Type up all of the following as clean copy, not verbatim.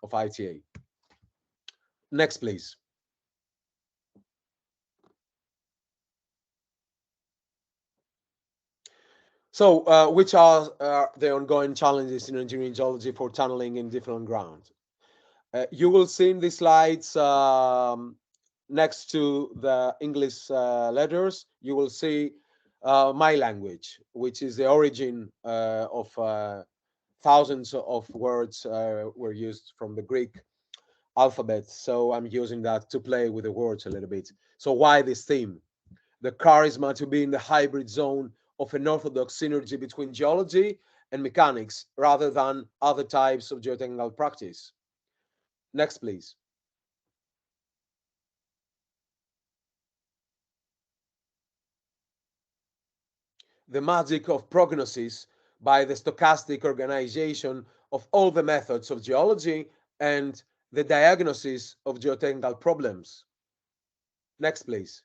of ITA. Next, please. So, which are the ongoing challenges in engineering geology for tunneling in different ground? You will see in these slides next to the English letters, you will see my language, which is the origin of thousands of words were used from the Greek alphabet. So I'm using that to play with the words a little bit. So why this theme? The charisma to be in the hybrid zone of an orthodox synergy between geology and mechanics rather than other types of geotechnical practice. Next, please. The magic of prognosis by the stochastic organization of all the methods of geology and the diagnosis of geotechnical problems. Next, please.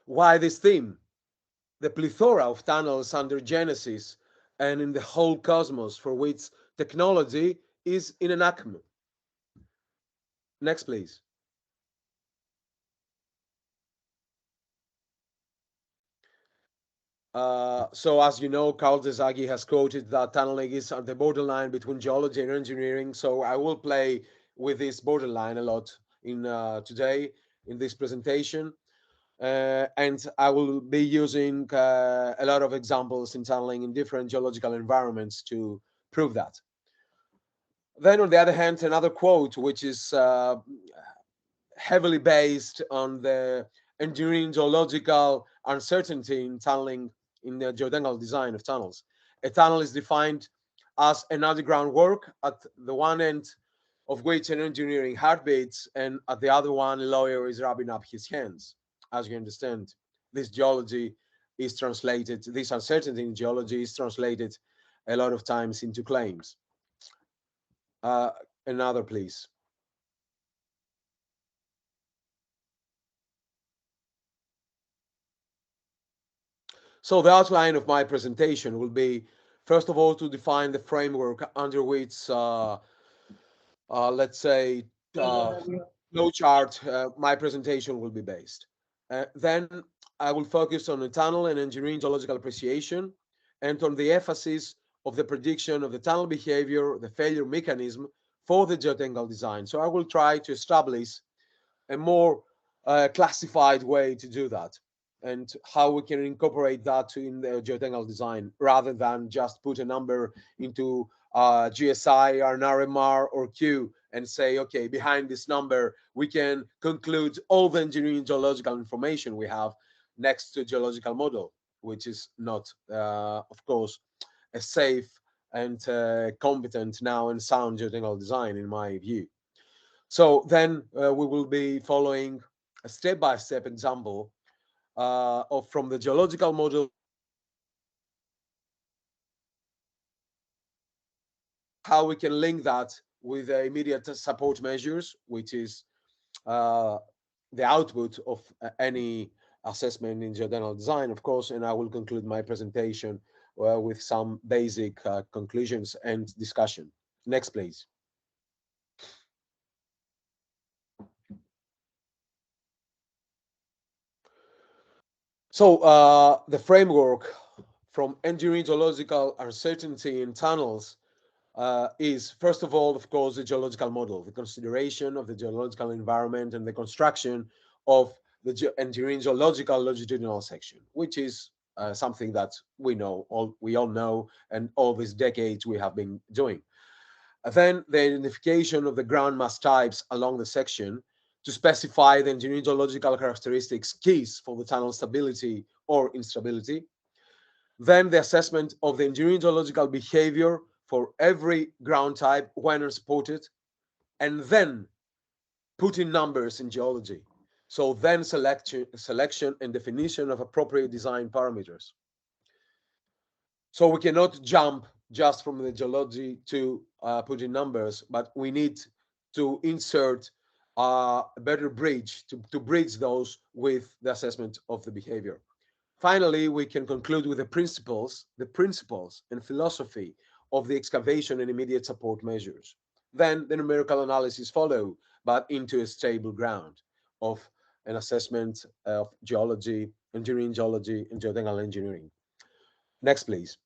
Why this theme? The plethora of tunnels under Genesis and in the whole cosmos for which technology is in an acme. Next, please. So as you know, Carl Zaghi has quoted that tunneling is at the borderline between geology and engineering. So I will play with this borderline a lot in today in this presentation. And I will be using a lot of examples in tunneling in different geological environments to prove that. Then on the other hand, another quote, which is heavily based on the engineering geological uncertainty in tunneling, in the geotechnical design of tunnels. A tunnel is defined as an underground work at the one end of which an engineering heart beats, and at the other one, a lawyer is rubbing up his hands. As you understand, this geology is translated, this uncertainty in geology is translated a lot of times into claims. Another, please. So the outline of my presentation will be, first of all, to define the framework under which, let's say, flow chart my presentation will be based. Then I will focus on the tunnel and engineering geological appreciation and on the emphasis of the prediction of the tunnel behavior, the failure mechanism for the geotechnical design. So I will try to establish a more classified way to do that and how we can incorporate that in the geotechnical design rather than just put a number into GSI or an RMR or Q and say, okay, behind this number, we can conclude all the engineering geological information we have next to geological model, which is not, of course, a safe and competent now and sound geotechnical design in my view. So then we will be following a step-by-step example from the geological model, how we can link that with the immediate support measures, which is the output of any assessment in geotechnical design, of course, and I will conclude my presentation with some basic conclusions and discussion. Next, please. So the framework from engineering geological uncertainty in tunnels is, first of all, of course, the geological model, the consideration of the geological environment and the construction of the engineering geological longitudinal section, which is something that we all know, and all these decades we have been doing. Then the identification of the ground mass types along the section to specify the engineering geological characteristics keys for the tunnel stability or instability. Then the assessment of the engineering geological behavior for every ground type when unsupported, and then putting numbers in geology. So then selection and definition of appropriate design parameters. So we cannot jump just from the geology to putting numbers, but we need to insert a better bridge to bridge those with the assessment of the behavior. Finally, we can conclude with the principles and philosophy of the excavation and immediate support measures. Then the numerical analysis follow, but into a stable ground of an assessment of geology, engineering geology, and geotechnical engineering. Next, please.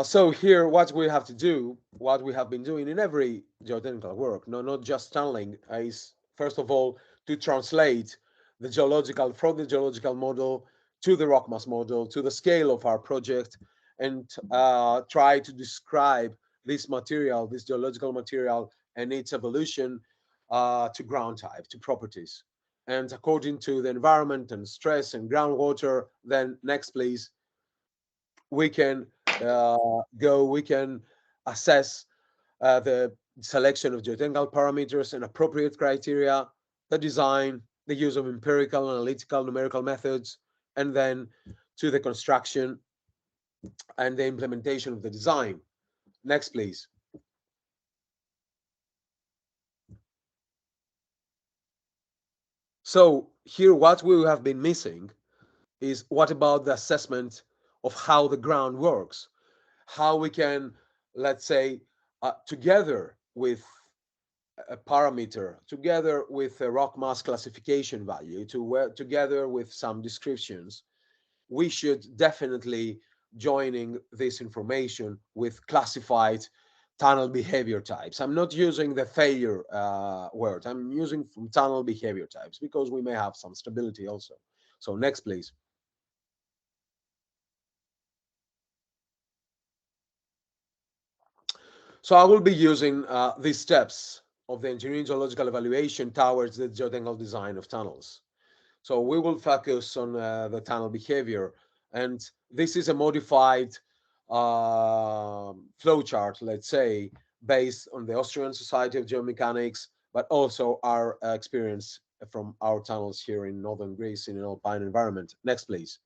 So here, what we have to do, what we have been doing in every geotechnical work, no, not just tunneling, is first of all to translate the geological from the geological model to the rock mass model to the scale of our project, and try to describe this material, this geological material, and its evolution to ground type, to properties, and according to the environment and stress and groundwater. Then next, please. We can we can assess the selection of geotechnical parameters and appropriate criteria, the design, the use of empirical, analytical, numerical methods, and then to the construction and the implementation of the design. Next, please. So here, what we have been missing is what about the assessment of how the ground works, how we can, let's say, together with a parameter, together with a rock mass classification value, together with some descriptions, we should definitely joining this information with classified tunnel behavior types. I'm not using the failure word. I'm using from tunnel behavior types because we may have some stability also. So next, please. So I will be using these steps of the engineering geological evaluation towards the geotechnical design of tunnels. So we will focus on the tunnel behavior, and this is a modified flowchart, let's say, based on the Austrian Society of Geomechanics, but also our experience from our tunnels here in northern Greece in an alpine environment. Next, please.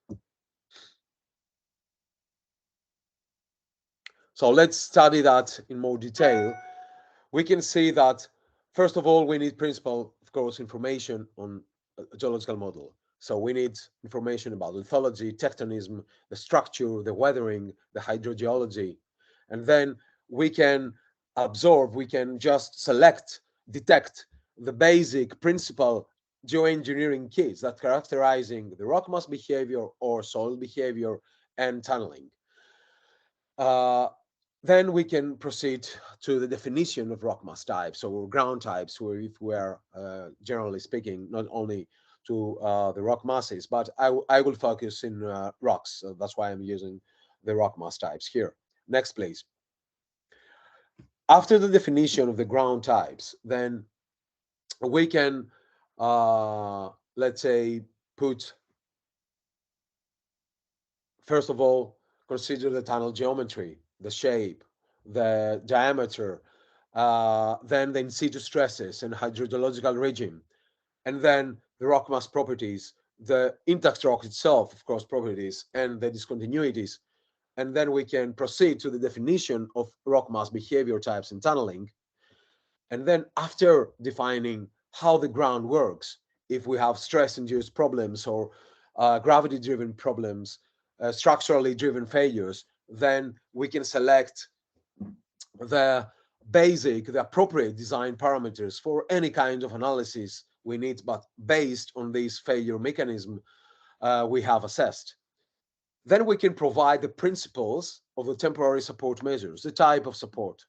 So let's study that in more detail. We can see that, first of all, we need principal, of course, information on a geological model. So we need information about lithology, tectonism, the structure, the weathering, the hydrogeology. And then we can absorb, we can just select, detect the basic principal geoengineering kits that characterizing the rock mass behavior or soil behavior and tunneling. Uh, then we can proceed to the definition of rock mass types or ground types, where if we're generally speaking, not only to the rock masses, but I will focus in rocks. So that's why I'm using the rock mass types here. Next, please. After the definition of the ground types, then we can, let's say, put, first of all, consider the tunnel geometry, the shape, the diameter, then the in situ stresses and hydrogeological regime, and then the rock mass properties, the intact rock itself, of course, properties, and the discontinuities. And then we can proceed to the definition of rock mass behavior types and tunneling. And then after defining how the ground works, if we have stress-induced problems or gravity-driven problems, structurally driven failures, then we can select the the appropriate design parameters for any kind of analysis we need, but based on this failure mechanism we have assessed. Then we can provide the principles of the temporary support measures, the type of support.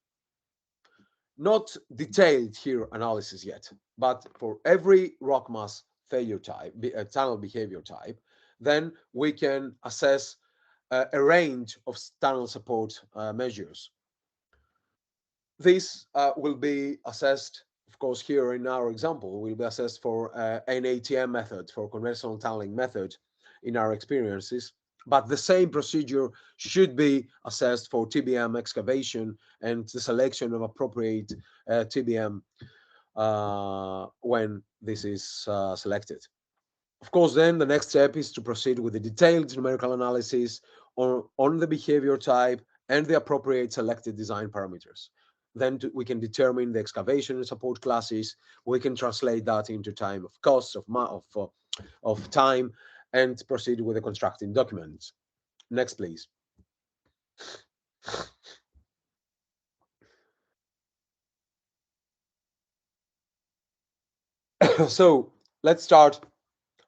Not detailed here analysis yet, but for every rock mass failure type, tunnel behavior type, then we can assess a range of tunnel support measures. This will be assessed, of course, here in our example, will be assessed for an ATM method, for conventional tunneling method in our experiences. But the same procedure should be assessed for TBM excavation and the selection of appropriate TBM when this is selected. Of course, then the next step is to proceed with the detailed numerical analysis on the behavior type and the appropriate selected design parameters. Then we can determine the excavation and support classes. We can translate that into time of costs, of time, and proceed with the constructing documents. Next, please. So let's start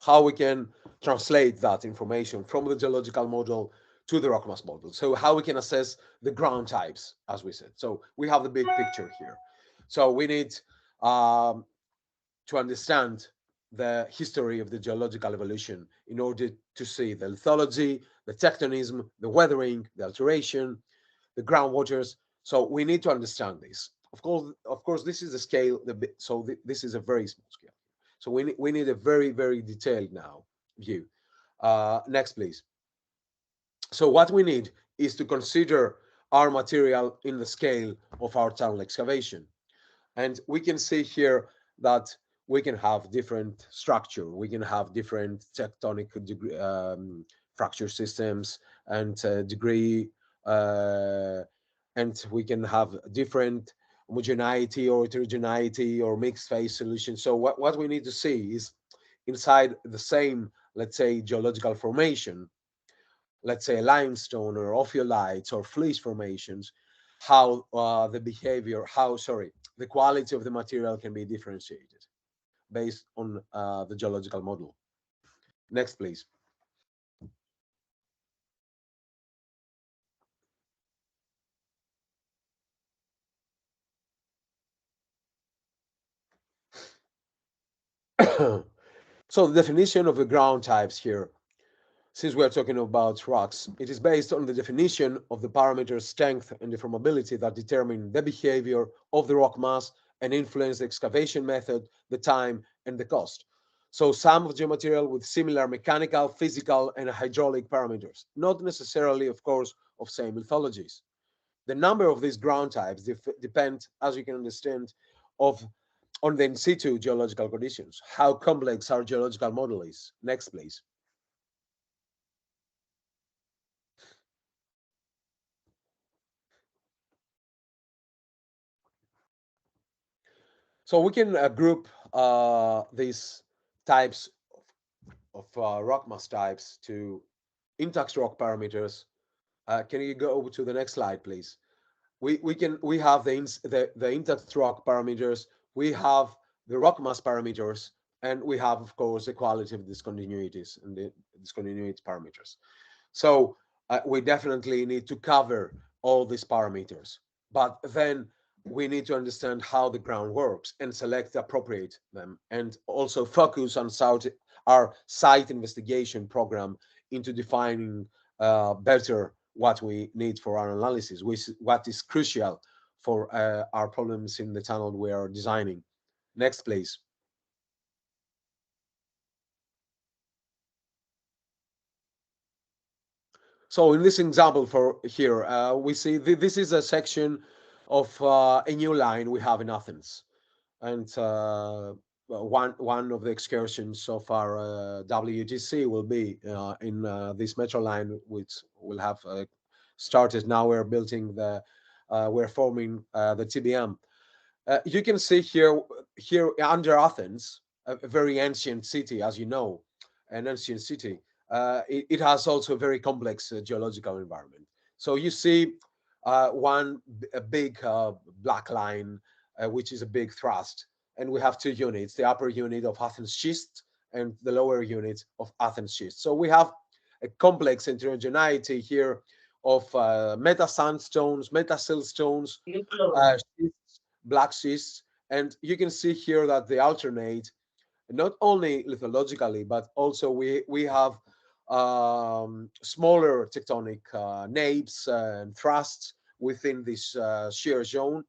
how we can translate that information from the geological model to the rock mass model. So how we can assess the ground types, as we said. So we have the big picture here. So we need to understand the history of the geological evolution in order to see the lithology, the tectonism, the weathering, the alteration, the groundwaters. So we need to understand this. Of course, this is a scale. So this is a very small scale. So we need a very, very detailed now view. Next, please. So what we need is to consider our material in the scale of our tunnel excavation. And we can see here that we can have different structure. We can have different tectonic fracture systems and degree, and we can have different homogeneity or heterogeneity or mixed phase solutions. So what we need to see is inside the same, let's say, geological formation, let's say limestone or ophiolites or fleece formations, how the behavior, the quality of the material can be differentiated based on the geological model. Next, please. So the definition of the ground types here, since we are talking about rocks, it is based on the definition of the parameters strength and deformability that determine the behavior of the rock mass and influence the excavation method, the time, and the cost. So some of geomaterial with similar mechanical, physical, and hydraulic parameters, not necessarily, of course, of same lithologies. The number of these ground types depend, as you can understand, of on the in situ geological conditions, how complex our geological model is. Next, please. So we can group these types of rock mass types to intact rock parameters. Can you go over to the next slide, please? We have the intact rock parameters. We have the rock mass parameters, and we have, of course, the quality of discontinuities and the discontinuity parameters. So we definitely need to cover all these parameters, but then we need to understand how the ground works and select appropriate them, and also focus on our site investigation program into defining better what we need for our analysis, what is crucial for our problems in the tunnel we are designing. Next, please. So in this example for here, we see this is a section of a new line we have in Athens, and one of the excursions of our WTC will be in this metro line, which will have started. Now we're forming the TBM. You can see here under Athens, a very ancient city, as you know, an ancient city. It has also a very complex geological environment. So you see a big black line, which is a big thrust, and we have two units: the upper unit of Athens schist and the lower unit of Athens schist. So we have a complex heterogeneity here of meta sandstones, meta siltstones, schists, black schists, and you can see here that they alternate not only lithologically, but also we have smaller tectonic nappes and thrusts within this shear zone.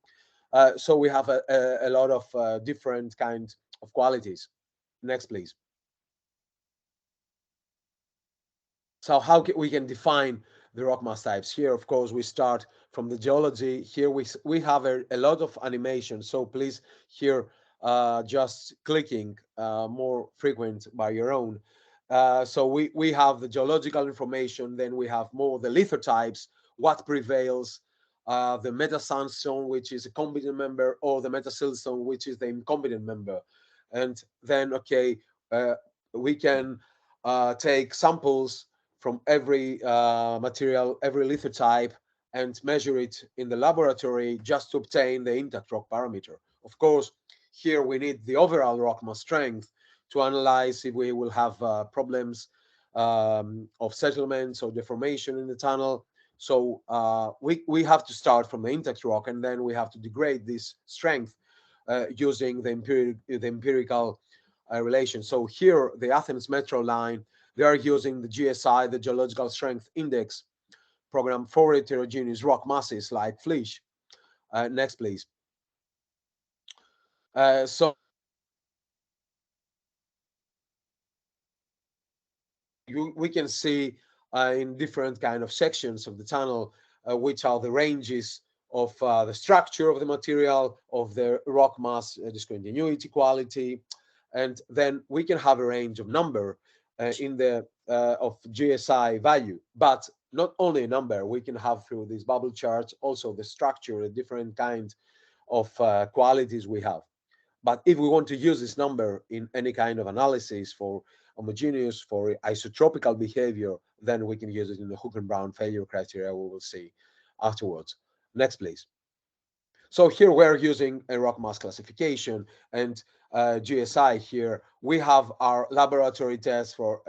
So we have a lot of different kinds of qualities. Next, please. So how we can define the rock mass types here? Of course, we start from the geology. Here we have a lot of animation. So please here just clicking more frequent by your own. So we have the geological information. Then we have more the lithotypes, what prevails, the meta sandstone, which is a competent member, or the meta siltstone, which is the incompetent member. And then, okay, we can take samples from every material, every lithotype, and measure it in the laboratory just to obtain the intact rock parameter. Of course, here we need the overall rock mass strength to analyze if we will have problems of settlements or deformation in the tunnel. So we have to start from the intact rock, and then we have to degrade this strength using the empirical relation. So here, the Athens Metro line, they are using the GSI, the Geological Strength Index program, for heterogeneous rock masses like flysch. Next, please. So we can see in different kind of sections of the tunnel which are the ranges of the structure of the material, of the rock mass discontinuity quality, and then we can have a range of number in the of GSI value. But not only a number, we can have through these bubble charts also the structure, the different kind of qualities we have. But if we want to use this number in any kind of analysis for homogeneous, for isotropical behavior, then we can use it in the Hook and Brown failure criteria we will see afterwards. Next, please. So here we're using a rock mass classification and GSI here. We have our laboratory tests for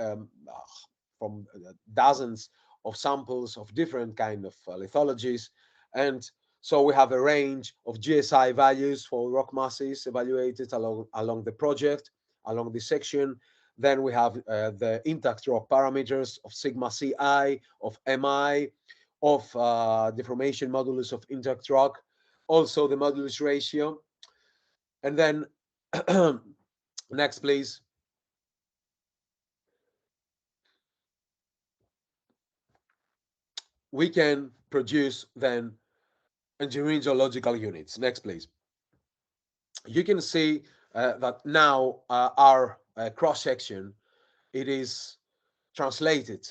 from dozens of samples of different kind of lithologies. And so we have a range of GSI values for rock masses evaluated along the project, along this section. Then we have the intact rock parameters of sigma CI, of MI, of deformation modulus of intact rock, also the modulus ratio. And then next, please. We can produce then engineering geological units. Next, please. You can see that now our cross section, it is translated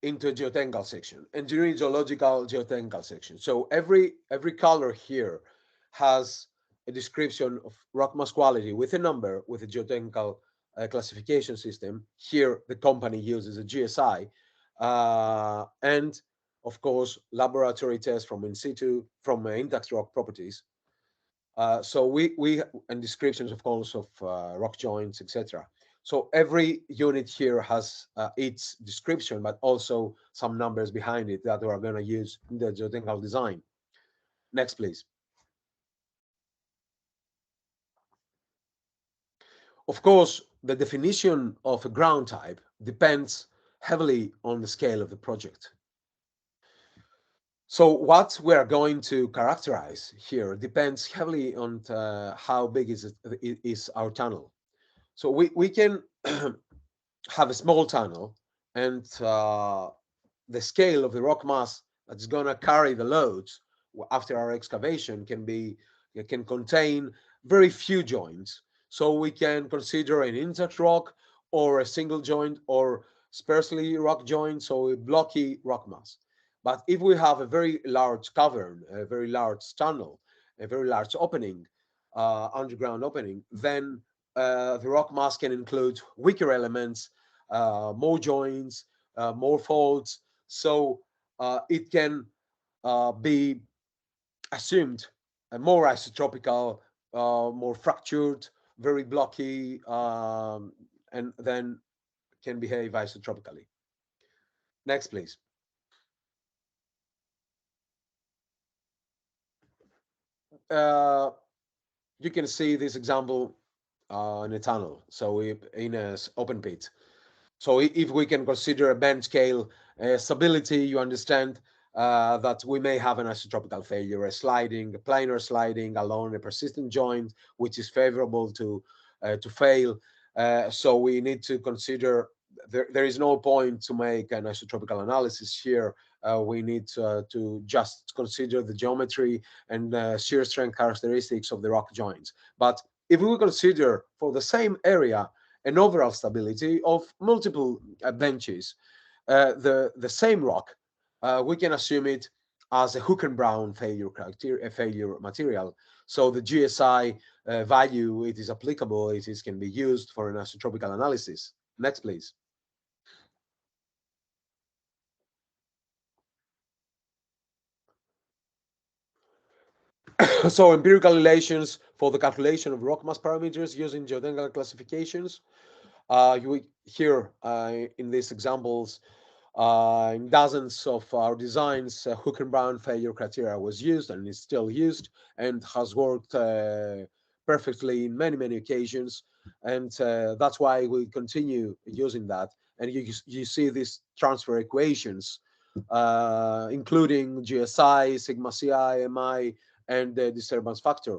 into a geotechnical section, engineering geological geotechnical section. So every color here has a description of rock mass quality with a number, with a geotechnical classification system. Here, the company uses a GSI, and of course, laboratory tests from in situ, from intact rock properties. So we and descriptions, of course, of rock joints, etc. So every unit here has its description, but also some numbers behind it that we are going to use in the geotechnical design. Next, please. Of course, the definition of a ground type depends heavily on the scale of the project. So what we are going to characterize here depends heavily on how big is our tunnel. So we can have a small tunnel, and the scale of the rock mass that's going to carry the loads after our excavation can contain very few joints. So we can consider an intact rock or a single joint or sparsely rock joint, so a blocky rock mass. But if we have a very large cavern, a very large tunnel, a very large opening, underground opening, then the rock mass can include weaker elements, more joints, more faults. So it can be assumed more isotropical, more fractured, very blocky, and then can behave isotropically. Next, please. You can see this example in a tunnel, so in an open pit. So if we can consider a bend scale stability, you understand that we may have an isotropical failure, a planar sliding along a persistent joint, which is favorable to fail. So we need to consider there is no point to make an isotropical analysis here. We need to just consider the geometry and shear strength characteristics of the rock joints. But if we consider for the same area an overall stability of multiple benches, the same rock, we can assume it as a Hook and Brown failure material. So the GSI value, it is applicable, can be used for an isotropical analysis. Next, please. So empirical relations for the calculation of rock mass parameters using geotechnical classifications. You here in these examples, in dozens of our designs, Hook and Brown failure criteria was used and is still used and has worked perfectly in many occasions. And that's why we continue using that. And you see these transfer equations, including GSI, sigma CI, MI, and the disturbance factor.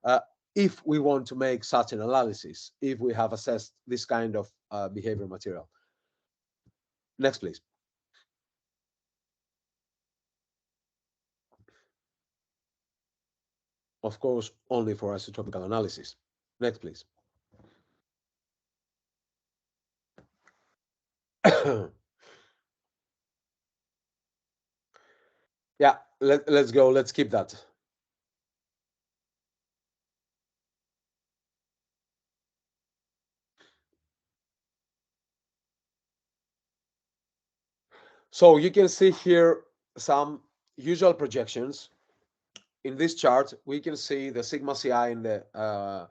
Uh, if we want to make such an analysis, if we have assessed this kind of behavior material. Next, please. Of course, only for isotropical analysis. Next, please. Yeah, let's go. Let's keep that. So you can see here some usual projections. In this chart, we can see the sigma CI in the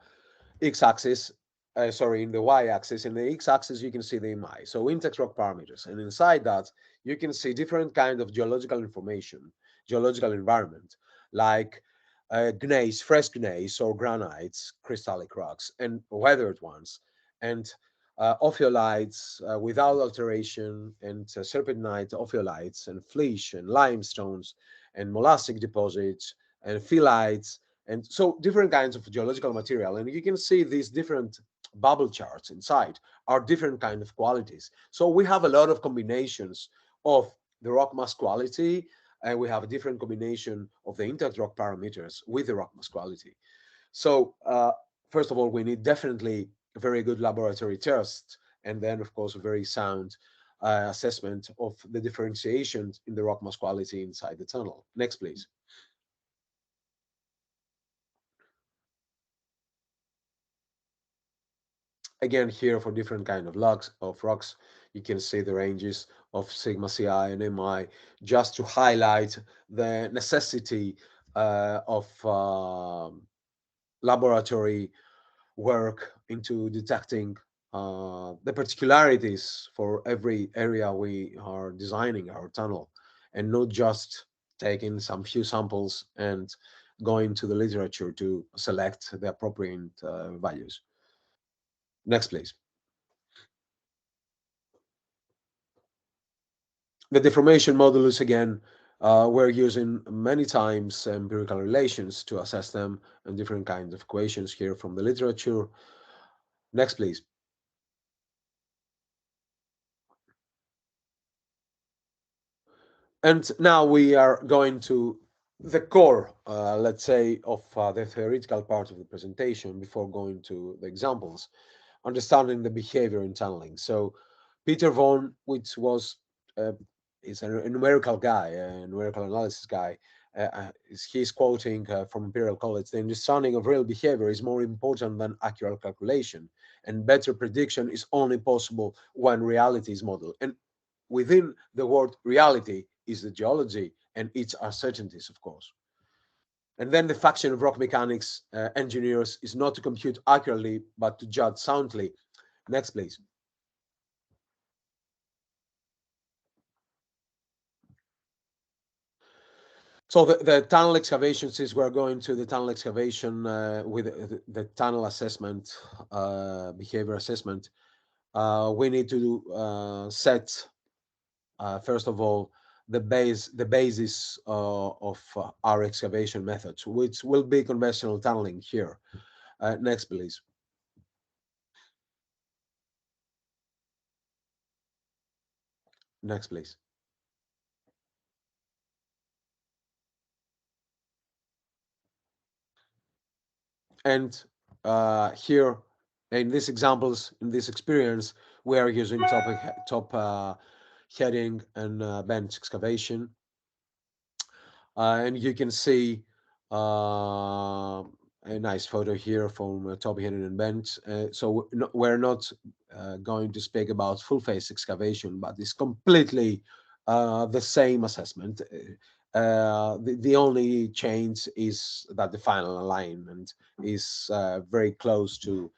x-axis, in the y-axis. In the x-axis, you can see the MI, so intact rock parameters. And inside that, you can see different kind of geological information, geological environment, like gneiss, fresh gneiss or granites, crystallic rocks, and weathered ones, and ophiolites without alteration, and serpentinite ophiolites, and flysch and limestones, and molastic deposits, and phyllites, and so different kinds of geological material. And you can see these different bubble charts inside are different kind of qualities. So we have a lot of combinations of the rock mass quality, and we have a different combination of the intact rock parameters with the rock mass quality. So first of all, we need definitely a very good laboratory test, and then of course a very sound assessment of the differentiation in the rock mass quality inside the tunnel. Next, please. Again, here for different kind of rocks, you can see the ranges of sigma CI and MI, just to highlight the necessity of laboratory work into detecting the particularities for every area we are designing our tunnel, and not just taking some few samples and going to the literature to select the appropriate values. Next, please. The deformation modulus, again, we're using many times empirical relations to assess them, and different kinds of equations here from the literature. Next, please. And now we are going to the core, let's say, of the theoretical part of the presentation before going to the examples, understanding the behavior in tunneling. So Peter Vaughan, which was is a numerical guy, a numerical analysis guy, he's quoting from Imperial College: the understanding of real behavior is more important than accurate calculation, and better prediction is only possible when reality is modeled. And within the word reality is the geology and its uncertainties, of course. And then the function of rock mechanics engineers is not to compute accurately, but to judge soundly. Next, please. So the tunnel excavations, is we're going to the tunnel excavation with the tunnel assessment, behavior assessment. We need to set, first of all, the basis of our excavation methods, which will be conventional tunneling here. Next, please. Next, please. And here, in these examples, in this experience, we are using top heading and bench excavation. And you can see a nice photo here from Toby Henry and Bent. So we're not going to speak about full face excavation, but it's completely the same assessment. The only change is that the final alignment is very close to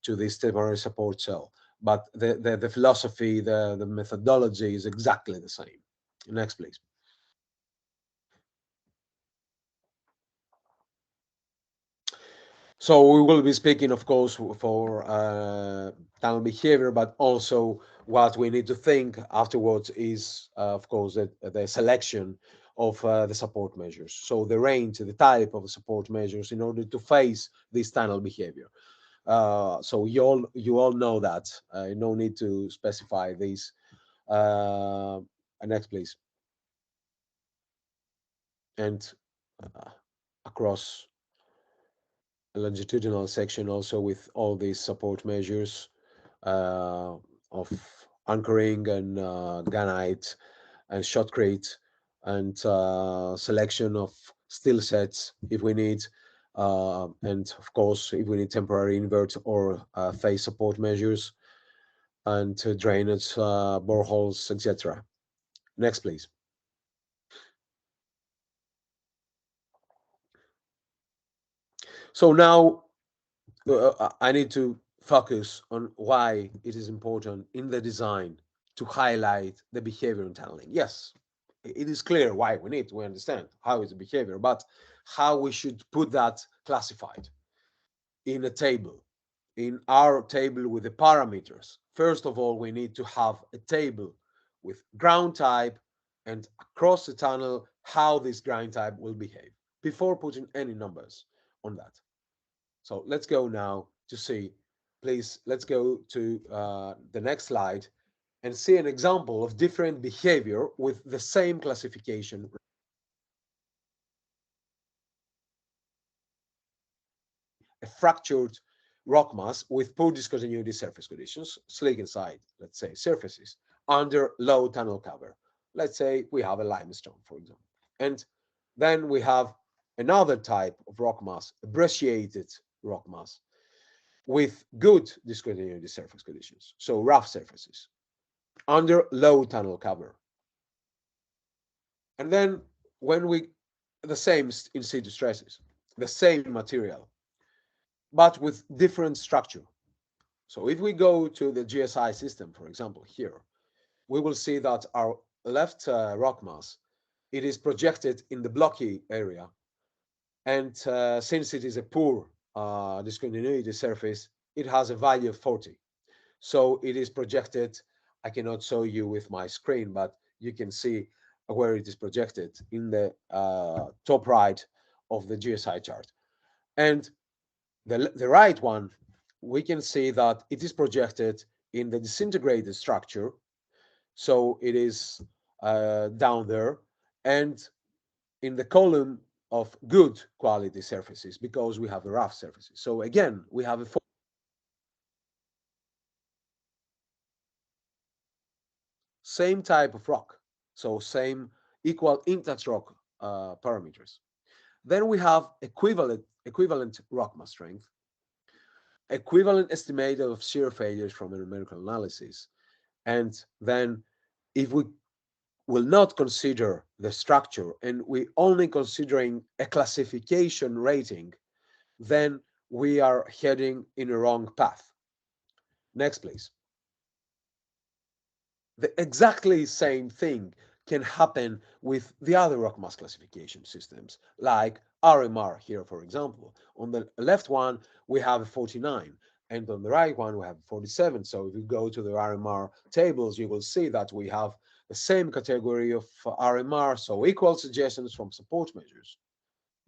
this temporary support cell, but the philosophy, the methodology is exactly the same. Next, please. So we will be speaking, of course, for tunnel behavior, but also what we need to think afterwards is, of course, the selection of the support measures. So the range, the type of support measures in order to face this tunnel behavior. So you all know that. No need to specify these. Next, please. And across longitudinal section also with all these support measures of anchoring and gunite and shotcrete and selection of steel sets if we need, and of course if we need temporary invert or face support measures and drainage boreholes, etc. Next, please. So now I need to focus on why it is important in the design to highlight the behavior in tunneling. Yes, it is clear why we understand how is the behavior, but how we should put that classified in a table, in our table with the parameters. First of all, we need to have a table with ground type and across the tunnel how this ground type will behave before putting any numbers on that. So let's go now to see, please, let's go to the next slide and see an example of different behavior with the same classification. A fractured rock mass with poor discontinuity surface conditions, slick inside, let's say, surfaces, under low tunnel cover. Let's say we have a limestone, for example. And then we have another type of rock mass, a brecciated rock mass, with good discontinuity surface conditions, so rough surfaces, under low tunnel cover. And then when the same in situ stresses, the same material, but with different structure. So if we go to the GSI system, for example, here, we will see that our left rock mass, it is projected in the blocky area. And since it is a poor discontinuity surface, it has a value of 40. So it is projected. I cannot show you with my screen, but you can see where it is projected in the top right of the GSI chart. And the right one, we can see that it is projected in the disintegrated structure. So it is down there. And in the column of good quality surfaces, because we have the rough surfaces. So again, we have a same type of rock, so same equal intact rock parameters. Then we have equivalent rock mass strength, equivalent estimate of shear failures from a numerical analysis. And then if we will not consider the structure and we only considering a classification rating, then we are heading in a wrong path. Next, please. The exactly same thing can happen with the other rock mass classification systems, like RMR here, for example. On the left one, we have 49, and on the right one, we have 47. So if you go to the RMR tables, you will see that we have the same category of RMR, so equal suggestions from support measures.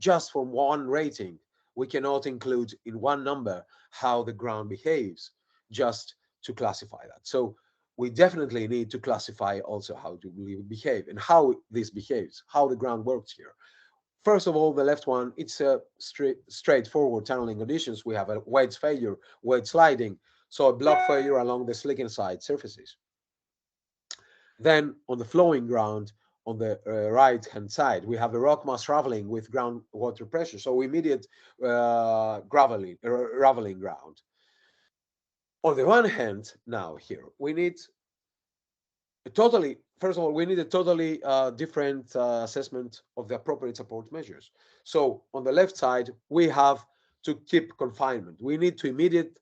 Just from one rating, we cannot include in one number how the ground behaves, just to classify that. So we definitely need to classify also how to behave and how this behaves, how the ground works here. First of all, the left one, it's a straightforward tunneling conditions. We have a wedge failure, wedge sliding, so a block failure along the slick inside surfaces. Then on the flowing ground, on the right hand side, we have the rock mass raveling with groundwater pressure, so immediate raveling ground. On the one hand, now here we need first of all, we need a totally different assessment of the appropriate support measures. So on the left side, we have to keep confinement. We need to immediate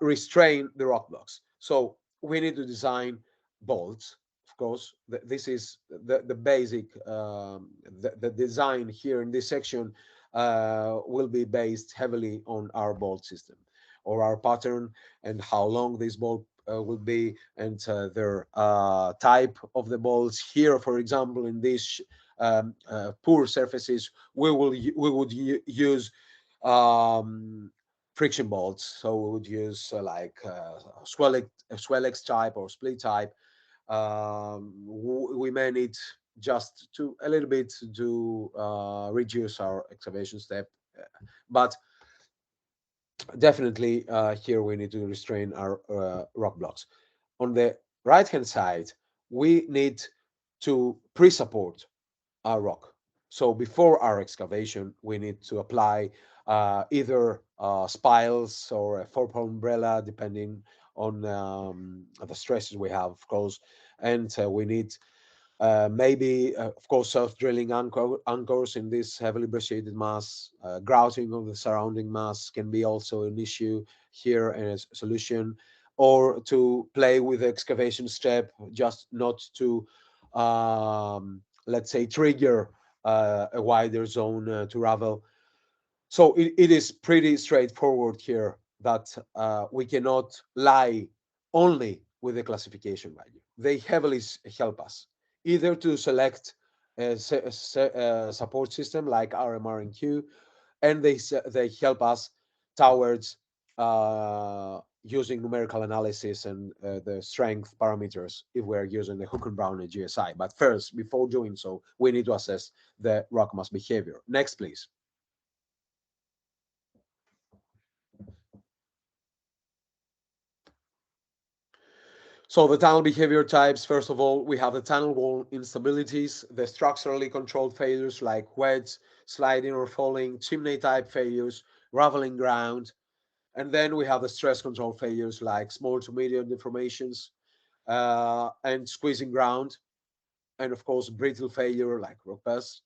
restrain the rock blocks. So we need to design bolts. Of course, this is the basic, the design here in this section will be based heavily on our bolt system or our pattern and how long this bolt will be, and their type of the bolts. Here, for example, in these poor surfaces, we would use friction bolts. So we would use like Swellex type or split type. We may need just to a little bit to reduce our excavation step, but definitely here we need to restrain our rock blocks. On the right hand side, we need to pre-support our rock. So before our excavation, we need to apply either spiles or a 4-pole umbrella, depending on the stresses we have, of course. And we need maybe, of course, self-drilling anchors in this heavily brecciated mass. Grouting of the surrounding mass can be also an issue here and a solution, or to play with the excavation step, just not to, let's say, trigger a wider zone to ravel. So it is pretty straightforward here that we cannot lie only with the classification value. They heavily help us either to select a support system like RMR&Q, and they help us towards using numerical analysis and the strength parameters if we're using the Hook and Brown and GSI. But first, before doing so, we need to assess the rock mass behavior. Next, please. So the tunnel behavior types, first of all, we have the tunnel wall instabilities, the structurally controlled failures like wedge, sliding or falling, chimney type failures, raveling ground. And then we have the stress control failures like small to medium deformations and squeezing ground. And of course, brittle failure like rock bust.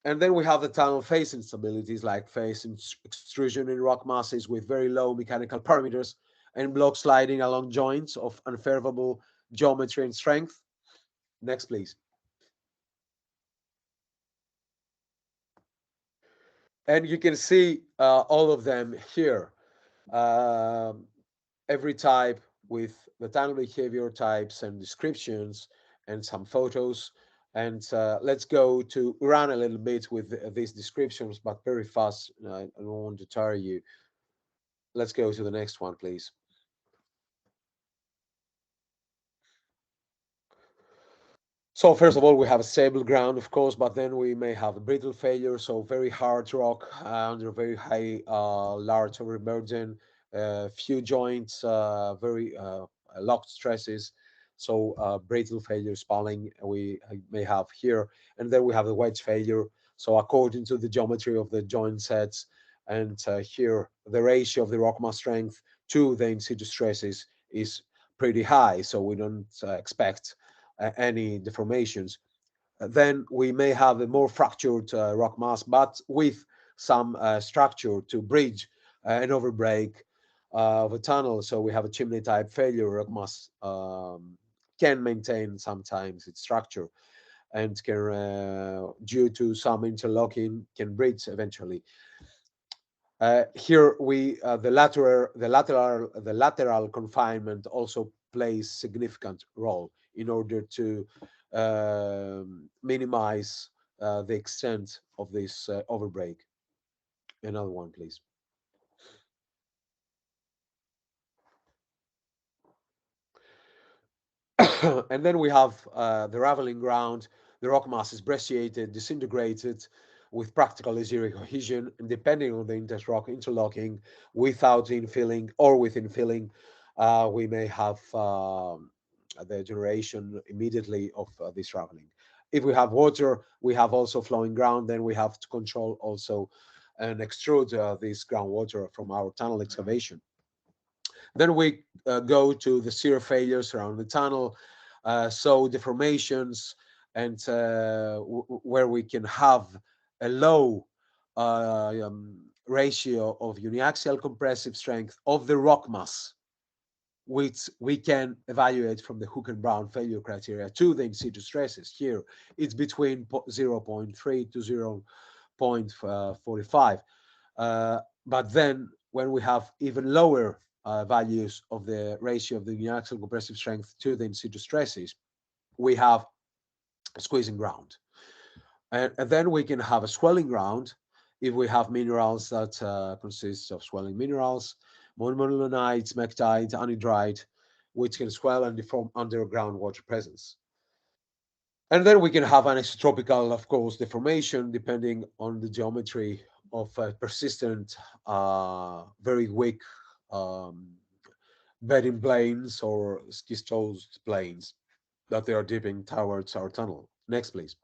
And then we have the tunnel face instabilities like face extrusion in rock masses with very low mechanical parameters and block sliding along joints of unfavorable geometry and strength. Next, please. And you can see all of them here. Every type with the tunnel behavior types and descriptions and some photos. And let's go to run a little bit with these descriptions, but very fast. I don't want to tire you. Let's go to the next one, please. So first of all, we have a stable ground, of course, but then we may have a brittle failure, so very hard rock under very high large overburden, few joints, very locked stresses, so brittle failure spalling we may have here. And then we have the wedge failure. So according to the geometry of the joint sets, and here the ratio of the rock mass strength to the in situ stresses is pretty high, so we don't expect any deformations. Then we may have a more fractured rock mass, but with some structure to bridge an overbreak of a tunnel. So we have a chimney type failure. Rock mass can maintain sometimes its structure and can, due to some interlocking, can bridge eventually. Here we the lateral confinement also plays significant role in order to minimize the extent of this overbreak. Another one, please. And then we have the raveling ground. The rock mass is brecciated, disintegrated with practically zero cohesion, and depending on the interrock interlocking, without infilling or with infilling, we may have the generation immediately of this raveling. If we have water, we have also flowing ground, then we have to control also and extrude this groundwater from our tunnel excavation. Then we go to the shear failures around the tunnel, so deformations, and where we can have a low ratio of uniaxial compressive strength of the rock mass, which we can evaluate from the Hook and Brown failure criteria to the in situ stresses. Here, it's between 0.3 to 0.45. But then when we have even lower values of the ratio of the uniaxial compressive strength to the in situ stresses, we have a squeezing ground. And then we can have a swelling ground if we have minerals that consist of swelling minerals, monomilanites, mectite, anhydrite, which can swell and deform under groundwater presence. And then we can have anisotropical, of course, deformation depending on the geometry of persistent, very weak bedding planes or schistose planes that they are dipping towards our tunnel. Next, please.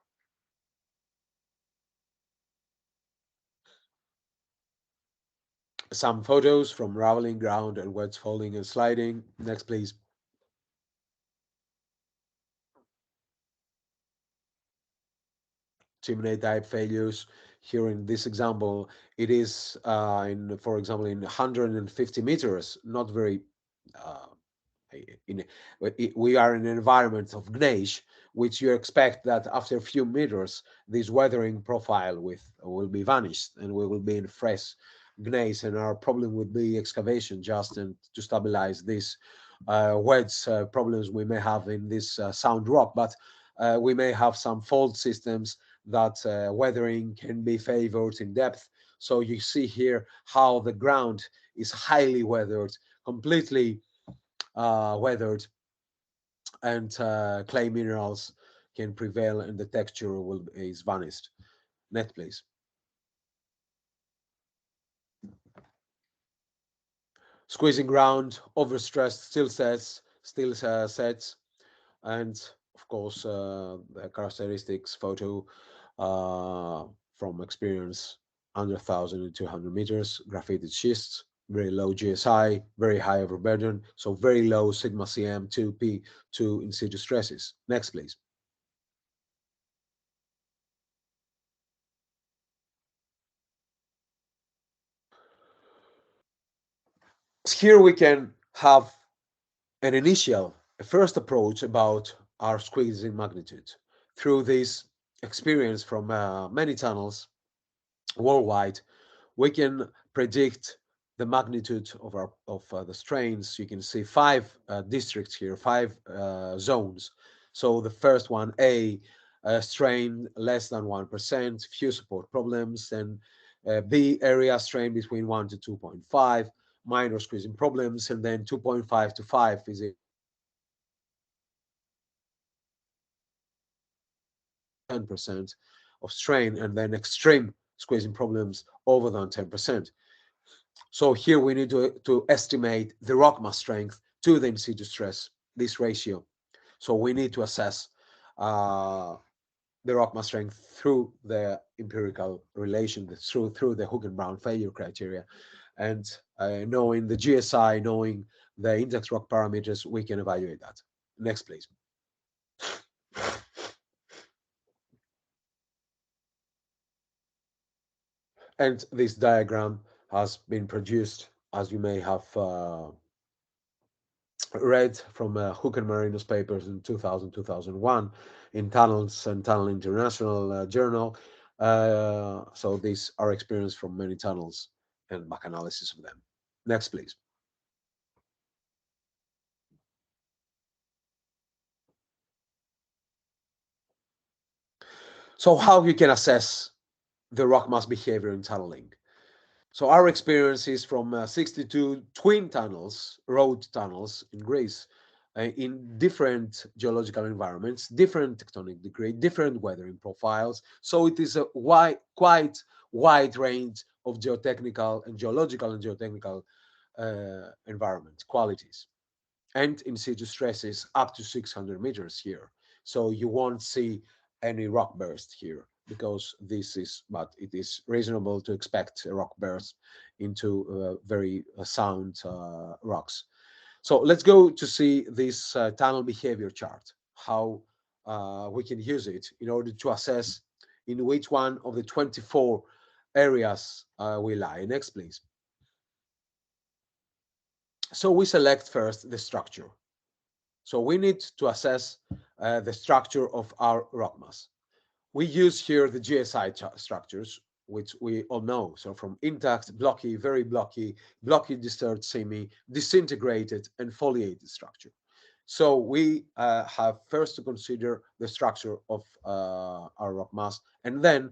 Some photos from raveling ground and wedge folding and sliding. Next, please. Chimney type failures. Here in this example, it is for example, in 150 meters, not very uh, in we are in an environment of gneiss, which you expect that after a few meters, this weathering profile will be vanished and we will be in fresh gneiss, and our problem would be excavation just and to stabilize these wedge problems we may have in this sound rock. But we may have some fault systems that weathering can be favored in depth. So you see here how the ground is highly weathered, completely weathered, and clay minerals can prevail and the texture is vanished. Next, please. Squeezing ground, overstressed still sets, and of course the characteristics photo uh, from experience under 1,200 meters, graphited schists, very low GSI, very high overburden, so very low sigma cm 2p to in situ stresses. Next, please. Here we can have a first approach about our squeezing magnitude through this experience from many tunnels worldwide. We can predict the magnitude of the strains. You can see five districts here, five zones. So the first one, A, strain less than 1%, few support problems, and B, area strain between 1 to 2.5, minor squeezing problems, and then 2.5 to 5 is 10% of strain, and then extreme squeezing problems over than 10%. So here we need to estimate the rock mass strength to the in situ stress, this ratio. So we need to assess the rock mass strength through the empirical relation, through the Hook and Brown failure criteria. And knowing the GSI, knowing the index rock parameters, we can evaluate that. Next, please. And this diagram has been produced, as you may have read from Hook and Marinos papers in 2000, 2001 in Tunnels and Tunnel International Journal. So these are experience from many tunnels and back analysis of them. Next, please. So how you can assess the rock mass behavior in tunneling? So our experience is from 62 twin tunnels, road tunnels in Greece, in different geological environments, different tectonic degree, different weathering profiles. So it is a quite wide range of geotechnical and geotechnical environment qualities, and in situ stresses up to 600 meters here. So you won't see any rock burst here, because this is, but it is reasonable to expect a rock burst into very sound rocks. So let's go to see this tunnel behavior chart, how we can use it in order to assess in which one of the 24 areas we lie. Next, please. So we select first the structure. So we need to assess the structure of our rock mass. We use here the GSI structures, which we all know. So from intact, blocky, very blocky, blocky, disturbed, semi, disintegrated, and foliated structure. So we have first to consider the structure of our rock mass, and then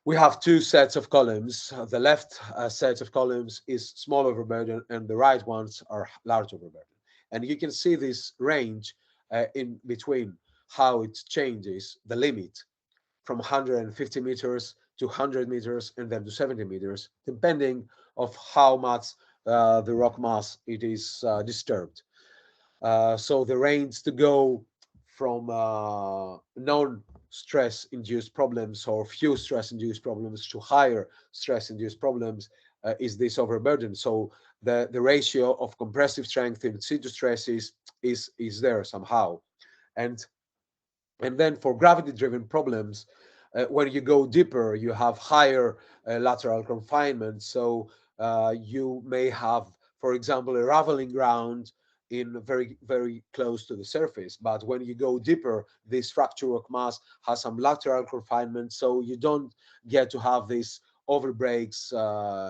we have two sets of columns. The left set of columns is small overburden, and the right ones are large overburden. And you can see this range in between, how it changes the limit from 150 meters to 100 meters and then to 70 meters, depending of how much the rock mass it is disturbed. So the range to go from non-stress induced problems or few stress induced problems to higher stress induced problems is this overburden. So the ratio of compressive strength in situ stresses is there somehow. And then for gravity driven problems, when you go deeper, you have higher lateral confinement. So you may have, for example, a raveling ground in very, very close to the surface. But when you go deeper, this fracture of mass has some lateral confinement. So you don't get to have these overbreaks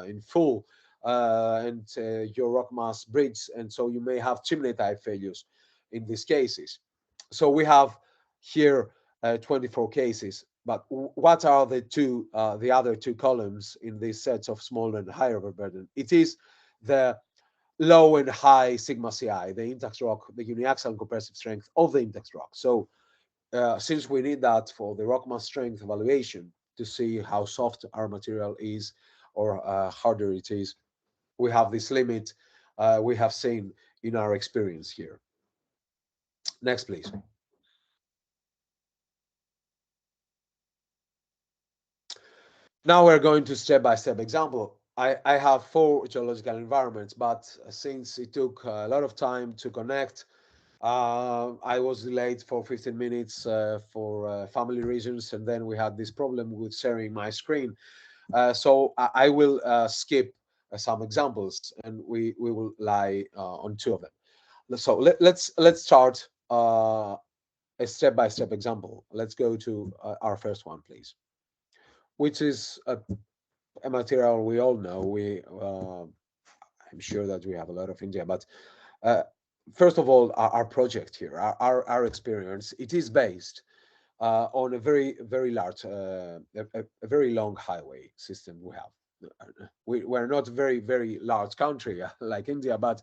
in full, and your rock mass breaks. And so you may have chimney type failures in these cases. So we have here 24 cases. But what are the other two columns in these sets of small and high overburden? It is the low and high sigma CI, the intact rock, the uniaxial compressive strength of the intact rock. So since we need that for the rock mass strength evaluation to see how soft our material is or harder it is, we have this limit we have seen in our experience here. Next, please. Now we're going to step-by-step example. I have 4 geological environments, but since it took a lot of time to connect, I was delayed for 15 minutes for family reasons, and then we had this problem with sharing my screen. So I will skip some examples, and we will lie on 2 of them. So let's start a step-by-step example. Let's go to our first one, please, which is a material we all know. I'm sure that we have a lot of India, but uh, first of all, our project here, our experience, it is based on a very large, a very long highway system we have. We're not a very large country like India, but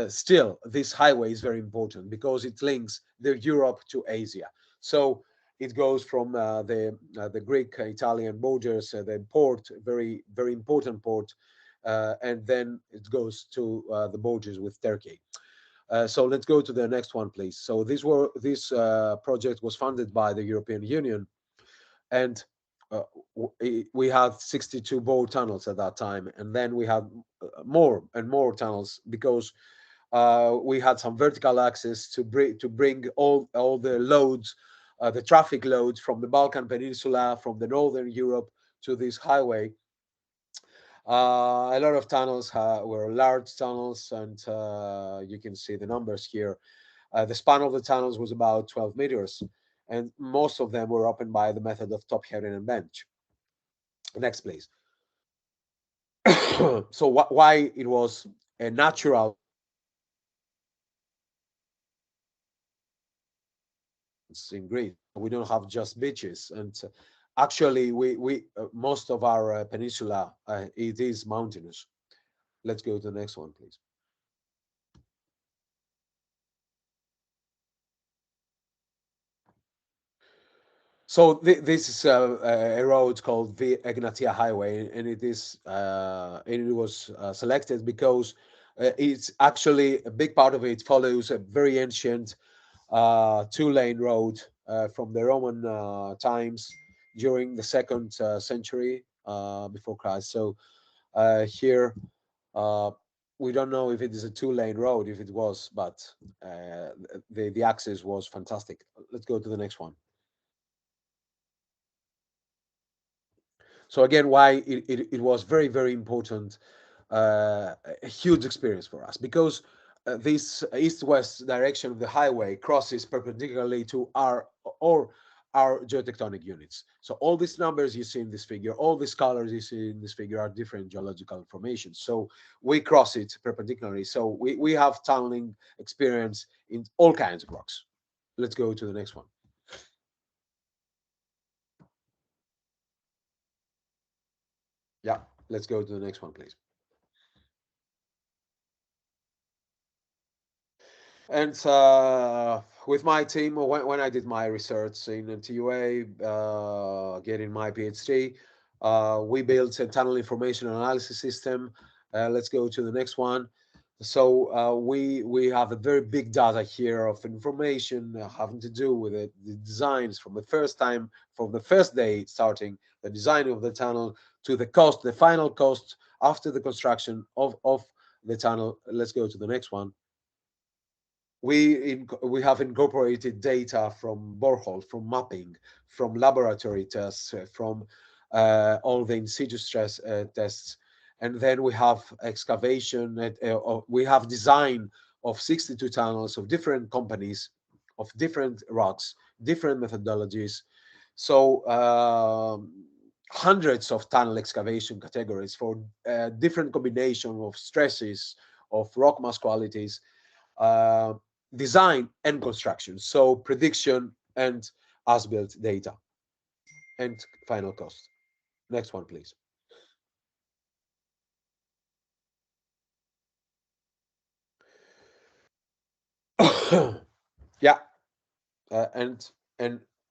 still, this highway is very important because it links the Europe to Asia. So it goes from the Greek-Italian borders, the port, very important port, and then it goes to the borders with Turkey. So let's go to the next one, please. So this project was funded by the European Union, and we had 62 bore tunnels at that time, and then we had more and more tunnels because we had some vertical access to bring all the loads, the traffic loads from the Balkan Peninsula, from the Northern Europe to this highway. A lot of tunnels were large tunnels, and you can see the numbers here. The span of the tunnels was about 12 meters, and most of them were opened by the method of top heading and bench. Next, please. So why it was a natural in Greece? We don't have just beaches, and actually, we most of our peninsula it is mountainous. Let's go to the next one, please. So this is a road called the Egnatia Highway, and it was selected because it's actually a big part of it follows a very ancient 2-lane road from the Roman times during the second century before Christ. So here we don't know if it is a two-lane road, if it was, but the access was fantastic. Let's go to the next one. So again, why it was very, very important, a huge experience for us, because this east-west direction of the highway crosses perpendicularly to our geotectonic units. So all these numbers you see in this figure, all these colors you see in this figure are different geological formations. So we cross it perpendicularly. So we have tunneling experience in all kinds of rocks. Let's go to the next one. Yeah, let's go to the next one, please. And with my team, when I did my research in NTUA, getting my PhD, we built a tunnel information analysis system. Let's go to the next one. So we have a very big data here of information having to do with the designs from the first time, from the first day starting the design of the tunnel to the cost, the final cost after the construction of the tunnel. Let's go to the next one. We have incorporated data from borehole, from mapping, from laboratory tests, from all the in situ stress tests, and then we have excavation. We have design of 62 tunnels of different companies, of different rocks, different methodologies. So hundreds of tunnel excavation categories for different combination of stresses, of rock mass qualities. Uh, Design and construction, so prediction and as-built data, and final cost. Next one, please. Yeah, and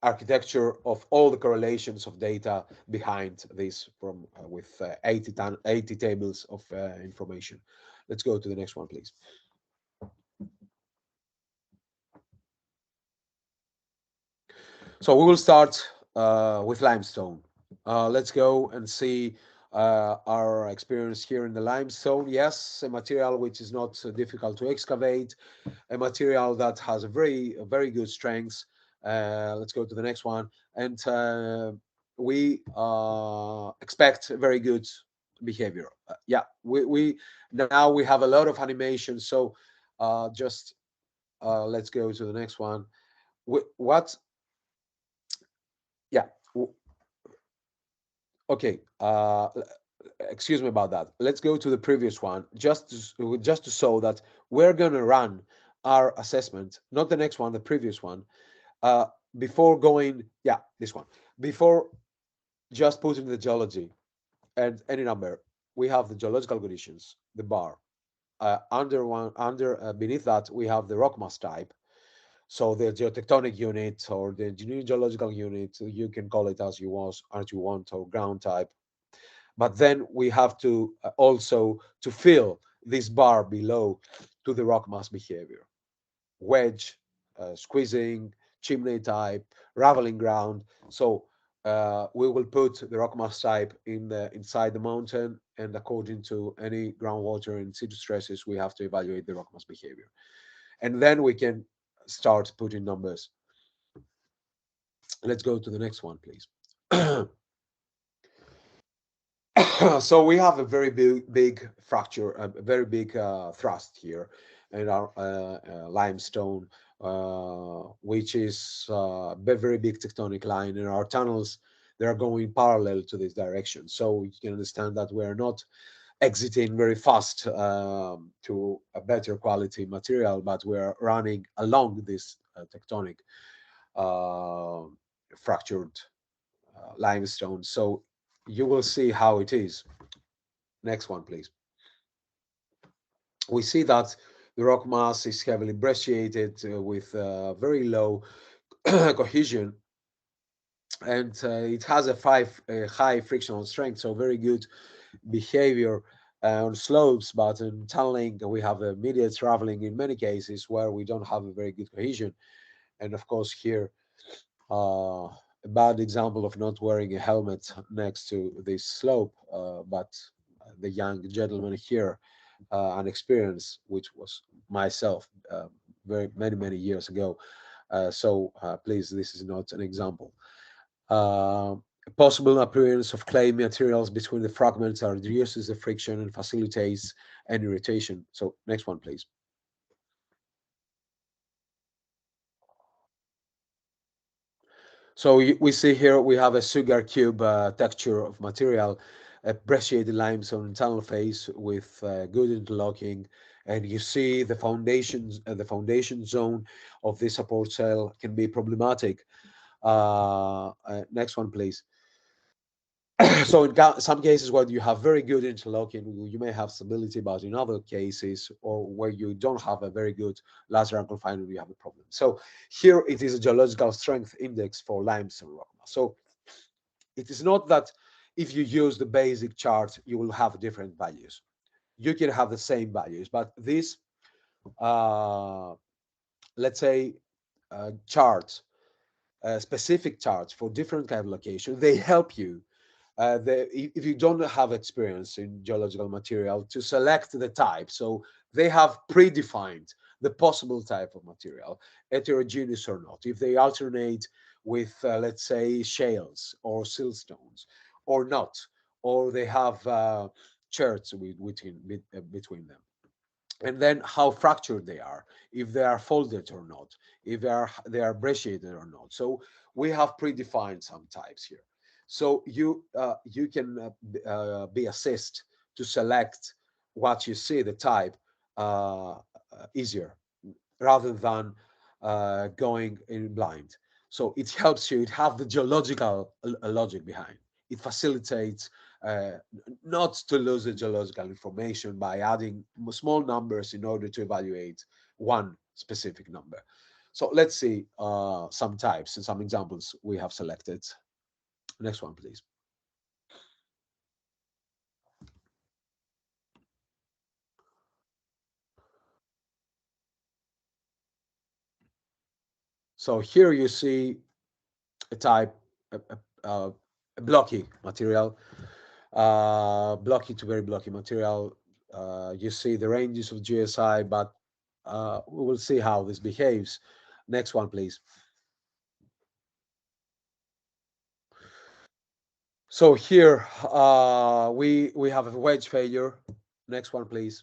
architecture of all the correlations of data behind this from with 80 tables of information. Let's go to the next one, please. So we will start with limestone. Let's go and see our experience here in the limestone. Yes, a material which is not difficult to excavate, a material that has a very good strength. Let's go to the next one. And we expect very good behavior. Yeah, we now we have a lot of animation. So just let's go to the next one. What yeah okay excuse me about that. Let's go to the previous one, just to show that we're going to run our assessment, not the next one, the previous one, uh before going, yeah, this one, before just putting the geology and any number. We have the geological conditions, the bar, beneath that we have the rock mass type. So the geotectonic unit or the engineering geological unit, you can call it as you want, or ground type. But then we have to also to fill this bar below to the rock mass behavior: wedge, squeezing, chimney type, raveling ground. So we will put the rock mass type inside the mountain, and according to any groundwater and situ stresses, we have to evaluate the rock mass behavior, and then we can start putting numbers. Let's go to the next one, please. So we have a very big fracture, a very big thrust here in our limestone, which is a very big tectonic line, and our tunnels, they are going parallel to this direction. So you can understand that we're not exiting very fast to a better quality material, but we're running along this tectonic uh, fractured limestone. So you will see how it is. Next one, please. We see that the rock mass is heavily brecciated with very low cohesion, and it has a high frictional strength, so very good behavior on slopes. But in tunneling, we have immediate traveling in many cases where we don't have a very good cohesion. And of course, here A bad example of not wearing a helmet next to this slope, but the young gentleman here, an experience which was myself very many years ago. Please, this is not an example. Uh, Possible appearance of clay materials between the fragments reduces the friction and facilitates any rotation. So next one, please. So we see here we have a sugar cube texture of material, a brecciated limestone internal face with good interlocking, and you see the foundation zone of this support cell can be problematic. Next one, please. So in some cases where you have very good interlocking, you may have stability, but in other cases, or where you don't have a very good lateral confinement, you have a problem. So here it is a geological strength index for limestone rock mass. So it is not that if you use the basic chart, you will have different values. You can have the same values, but these, uh, let's say, charts, specific charts for different kind of locations, they help you if you don't have experience in geological material to select the type. So they have predefined the possible type of material, heterogeneous or not. If they alternate with, let's say, shales or siltstones or not, or they have cherts between them, and then how fractured they are, if they are folded or not, if they are brecciated or not. So we have predefined some types here. So you can be assessed to select what you see the type easier rather than going in blind. So it helps you. It have the geological logic behind. It facilitates uh, not to lose the geological information by adding small numbers in order to evaluate one specific number. So let's see some types and some examples we have selected. Next one, please. So here you see a type, a blocky material, blocky to very blocky material. You see the ranges of GSI, but we will see how this behaves. Next one, please. So here we have a wedge failure. Next one, please.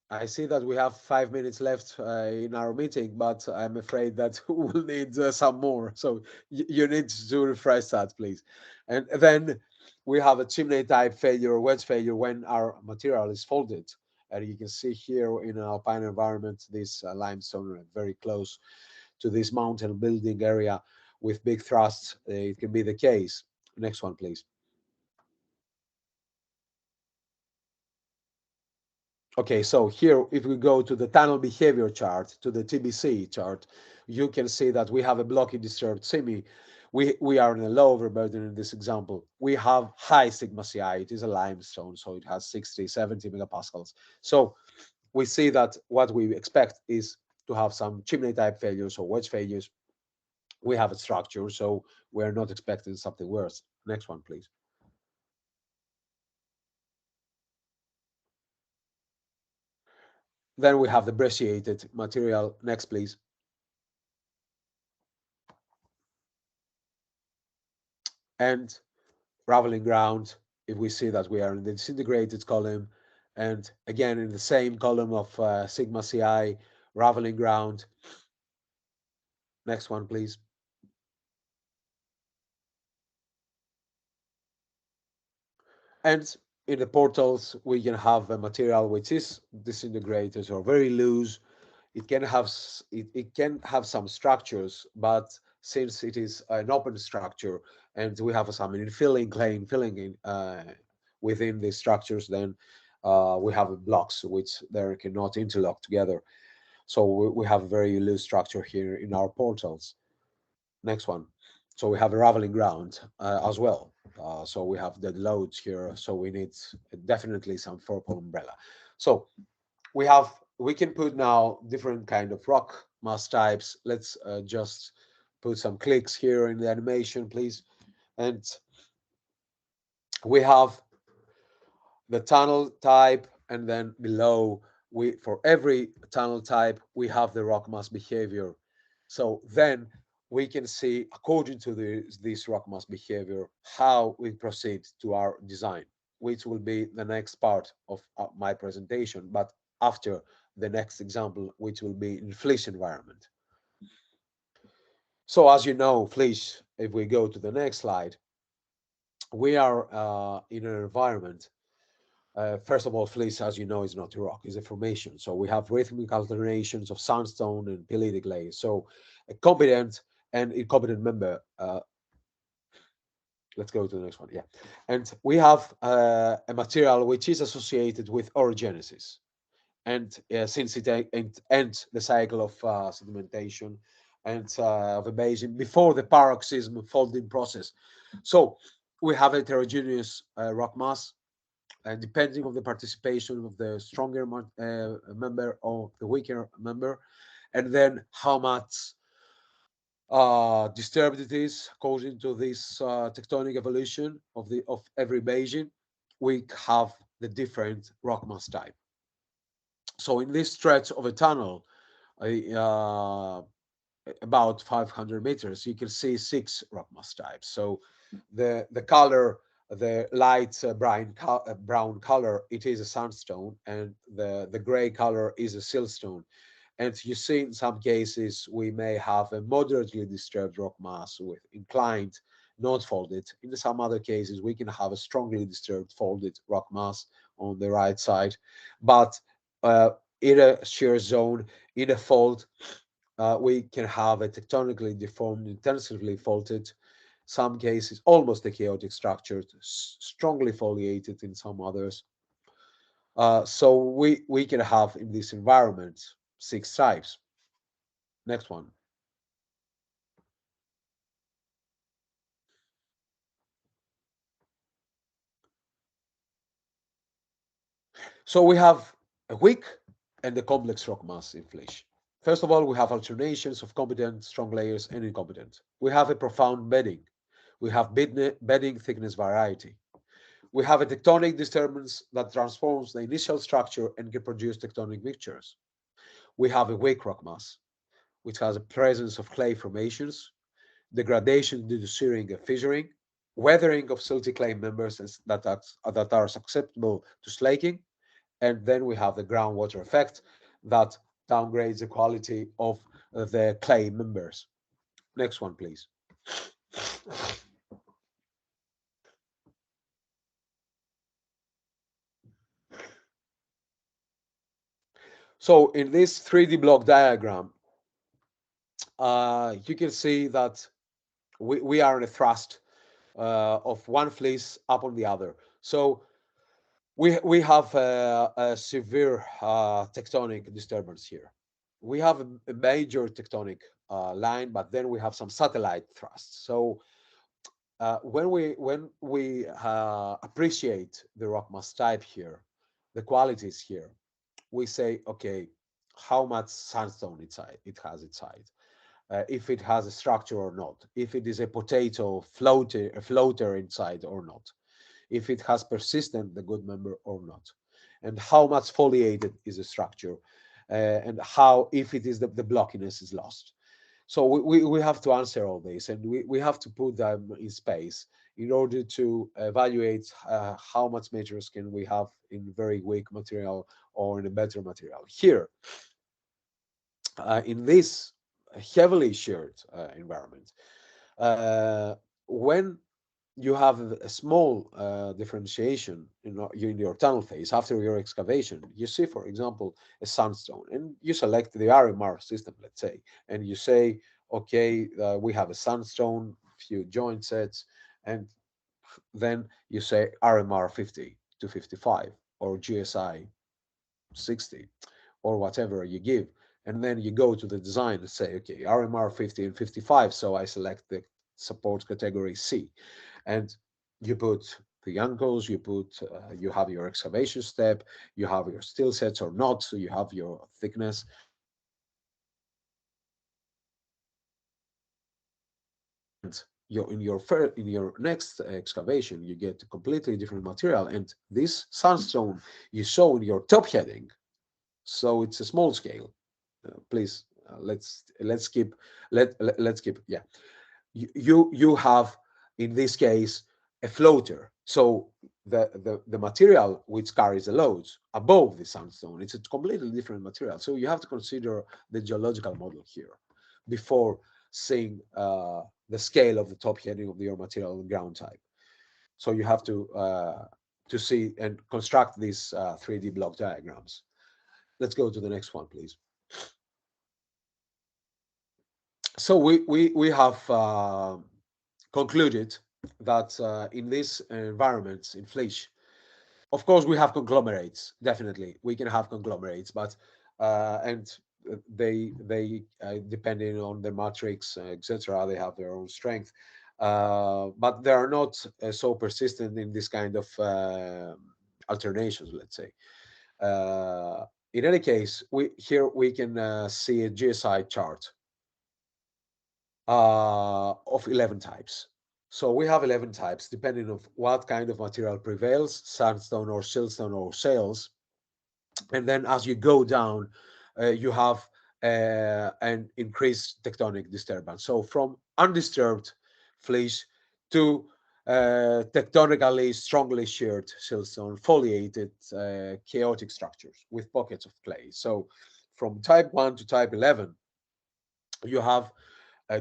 I see that we have 5 minutes left in our meeting, but I'm afraid that we'll need some more. So you need to refresh that, please. And then we have a chimney type failure or wedge failure when our material is folded. And you can see here in an alpine environment, this limestone very close to this mountain building area with big thrusts. It can be the case. Next one, please. Okay, so here, if we go to the tunnel behavior chart, to the TBC chart, you can see that we have a blocky disturbed semi. We are in a low overburden in this example. We have high sigma CI. It is a limestone, so it has 60, 70 megapascals. So we see that what we expect is to have some chimney type failures or wedge failures. We have a structure, so we're not expecting something worse. Next one, please. Then we have the brecciated material. Next, please. And raveling ground, if we see that we are in the disintegrated column, and again in the same column of sigma CI, raveling ground. Next one, please. And in the portals, we can have a material which is disintegrated or very loose. It can have some structures, but since it is an open structure and we have some infilling, clay infilling within the structures, then we have blocks which they cannot interlock together. So we have a very loose structure here in our portals. Next one. So we have a raveling ground as well. So we have the loads here. So we need definitely some four-pole umbrella. So we can put now different kind of rock mass types. Let's just put some clicks here in the animation, please. And we have the tunnel type, and then below, for every tunnel type, we have the rock mass behavior. So then we can see, according to this rock mass behavior, how we proceed to our design, which will be the next part of my presentation, but after the next example, which will be in fleece environment. So as you know, fleece, if we go to the next slide, we are in an environment. First of all, fleece, as you know, is not a rock, it's a formation. So we have rhythmic alternations of sandstone and pilitic layers. So a competent and incompetent member. Let's go to the next one. Yeah. And we have a material which is associated with orogenesis. And since it ends the cycle of sedimentation and of a basin before the paroxysm folding process. So we have a heterogeneous rock mass, depending on the participation of the stronger member or the weaker member, and then how much disturbed it is according to this tectonic evolution of every basin. We have the different rock mass type. So in this stretch of a tunnel, about 500 meters, you can see 6 rock mass types. So the color, the light brown color, it is a sandstone, and the gray color is a siltstone. And you see in some cases we may have a moderately disturbed rock mass with inclined, not folded. In some other cases we can have a strongly disturbed folded rock mass on the right side. But in a shear zone, in a fold, we can have a tectonically deformed, intensively faulted, some cases almost a chaotic structure, strongly foliated in some others. So we can have in this environment 6 types. Next one. So we have a weak and a complex rock mass inflation. First of all, we have alternations of competent, strong layers, and incompetent. We have a profound bedding. We have bedding thickness variety. We have a tectonic disturbance that transforms the initial structure and can produce tectonic mixtures. We have a weak rock mass, which has a presence of clay formations, degradation due to shearing and fissuring, weathering of silty clay members that are susceptible to slaking, and then we have the groundwater effect that downgrades the quality of the clay members. Next one, please. So in this 3D block diagram, you can see that we are in a thrust of one fleece up on the other. So we have a severe tectonic disturbance here. We have a major tectonic line, but then we have some satellite thrusts. So when we appreciate the rock mass type here, the qualities here, we say, okay, how much sandstone it has inside, if it has a structure or not, if it is a potato floater inside or not, if it has persistent, the good member or not, and how much foliated is the structure, and how, if it is the blockiness is lost. So we have to answer all this, and we have to put them in space in order to evaluate how much measures can we have in very weak material or in a better material. Here, in this heavily sheared environment, when you have a small differentiation in your tunnel phase after your excavation, you see, for example, a sandstone, and you select the RMR system, let's say, and you say, okay, we have a sandstone, few joint sets, and then you say RMR 50 to 55 or GSI 60 or whatever you give. And then you go to the design and say, okay, RMR 50 and 55. So I select the support category C. And you put the ankles, you have your excavation step, you have your steel sets or not, so you have your thickness. in your next excavation, you get a completely different material, and this sandstone you saw in your top heading, so it's a small scale. Please, let's keep let's keep yeah. You have in this case a floater, so the material which carries the loads above the sandstone, it's a completely different material. So you have to consider the geological model here before seeing the scale of the top heading of your material and ground type. So you have to see and construct these 3D block diagrams. Let's go to the next one, please. So we have concluded that in these environments in Fleisch, of course we have conglomerates. Definitely, we can have conglomerates, but and they depending on the matrix, etc., they have their own strength, but they are not so persistent in this kind of alternations, let's say. In any case, we can see a GSI chart of 11 types. So we have 11 types depending on what kind of material prevails, sandstone or siltstone or shales. And then as you go down, you have an increased tectonic disturbance. So from undisturbed fleece to tectonically strongly sheared siltstone, foliated chaotic structures with pockets of clay. So from type 1 to type 11, you have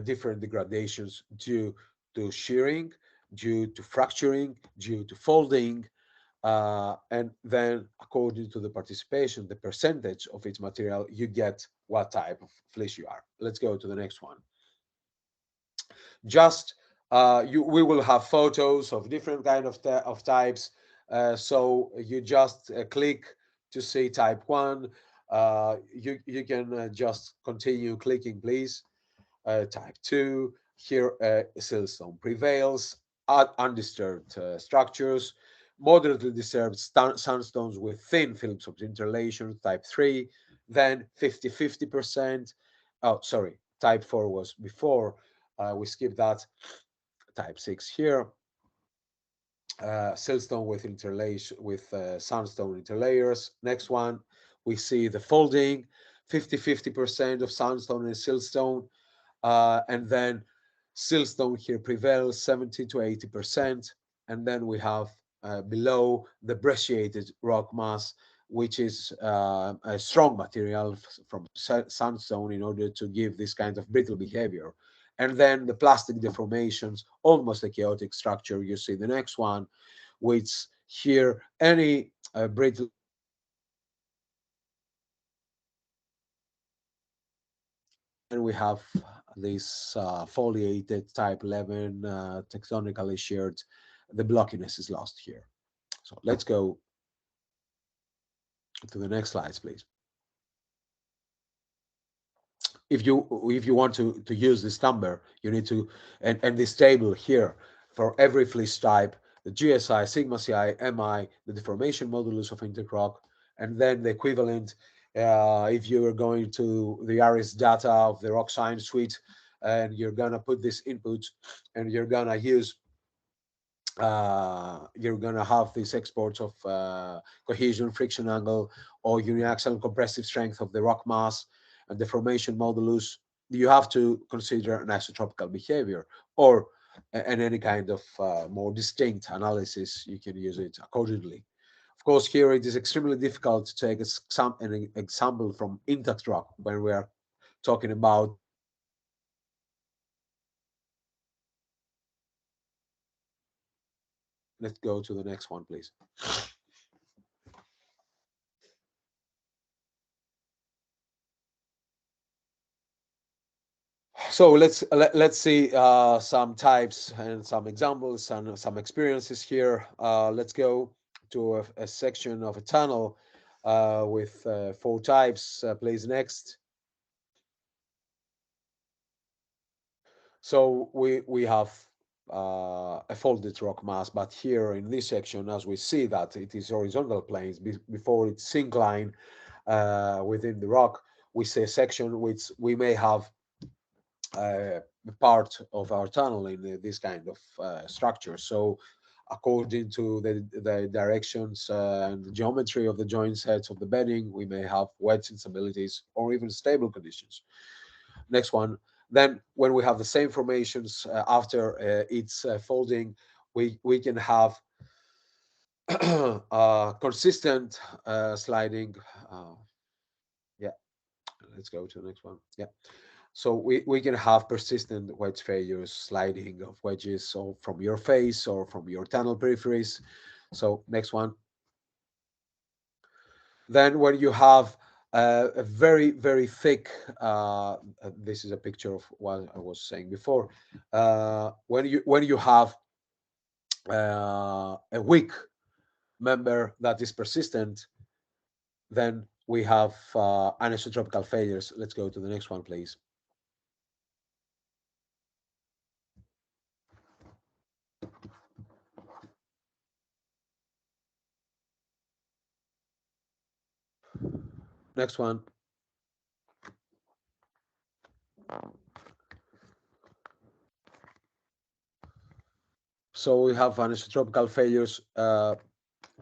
different degradations due to shearing, due to fracturing, due to folding, and then according to the participation, the percentage of each material, you get what type of fleece you are. Let's go to the next one. Just we will have photos of different kind of types. So you just click to see type 1. You can just continue clicking, please. Type 2, here siltstone prevails, undisturbed structures, moderately disturbed sandstones with thin films of interlation, type 3, then 50-50%. Oh, sorry, type 4 was before, we skipped that. Type 6 here, siltstone with interlation, with sandstone interlayers. Next one, we see the folding, 50-50% of sandstone and siltstone. And then siltstone here prevails 70 to 80%. And then we have below the brecciated rock mass, which is a strong material from sandstone in order to give this kind of brittle behavior. And then the plastic deformations, almost a chaotic structure. You see the next one, which here any brittle. And we have this foliated type 11 tectonically sheared. The blockiness is lost here. So let's go to the next slides, please. If you want to use this number, you need to and this table here for every fleece type, the GSI, sigma CI, MI, the deformation modulus of intercrock, and then the equivalent if you are going to the ARIS data of the rock science suite, and you're gonna put this input, and you're gonna use you're gonna have these exports of cohesion, friction angle, or uniaxial compressive strength of the rock mass and deformation modulus. You have to consider an isotropical behavior, or and any kind of more distinct analysis. You can use it accordingly. Of course, here it is extremely difficult to take an example from intact rock when we are talking about. Let's go to the next one, please. So let's see some types and some examples and some experiences here. Let's go to a section of a tunnel with 4 types. Please, next. So we have a folded rock mass, but here in this section, as we see that it is horizontal planes before it's syncline within the rock, we see a section which we may have part of our tunnel in this kind of structure. So according to the directions and the geometry of the joint sets of the bedding, we may have wedge instabilities or even stable conditions. Next one. Then when we have the same formations after its folding, we can have consistent sliding. Yeah, let's go to the next one. Yeah. So we can have persistent wedge failures, sliding of wedges, so from your face or from your tunnel peripheries. So next one. Then when you have a very, very thick, this is a picture of what I was saying before. When you have a weak member that is persistent, then we have anisotropical failures. Let's go to the next one, please. Next one. So we have anisotropical failures.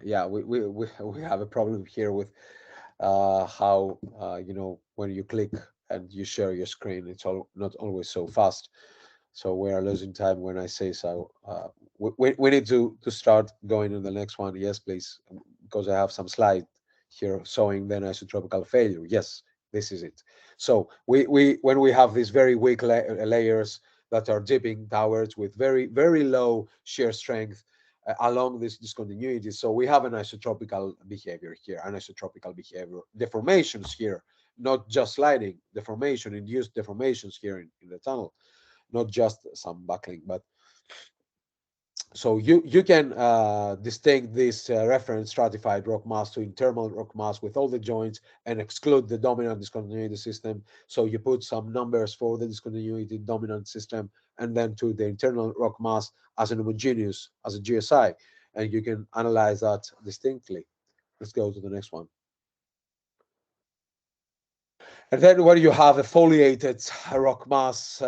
Yeah, we have a problem here with how when you click and you share your screen, it's all not always so fast. So we are losing time when I say so. We need to start going to the next one. Yes, please, because I have some slide here showing the isotropical failure. Yes, this is it. So we when we have these very weak layers that are dipping downwards with very, very low shear strength along this discontinuity. So we have an isotropical behavior here, anisotropical behavior, deformations here, not just sliding, deformation, induced deformations here in the tunnel, not just some buckling, but so you can distinct this reference stratified rock mass to internal rock mass with all the joints and exclude the dominant discontinuity system. So you put some numbers for the discontinuity dominant system and then to the internal rock mass as an homogeneous, as a GSI, and you can analyze that distinctly. Let's go to the next one. And then when you have a foliated rock mass,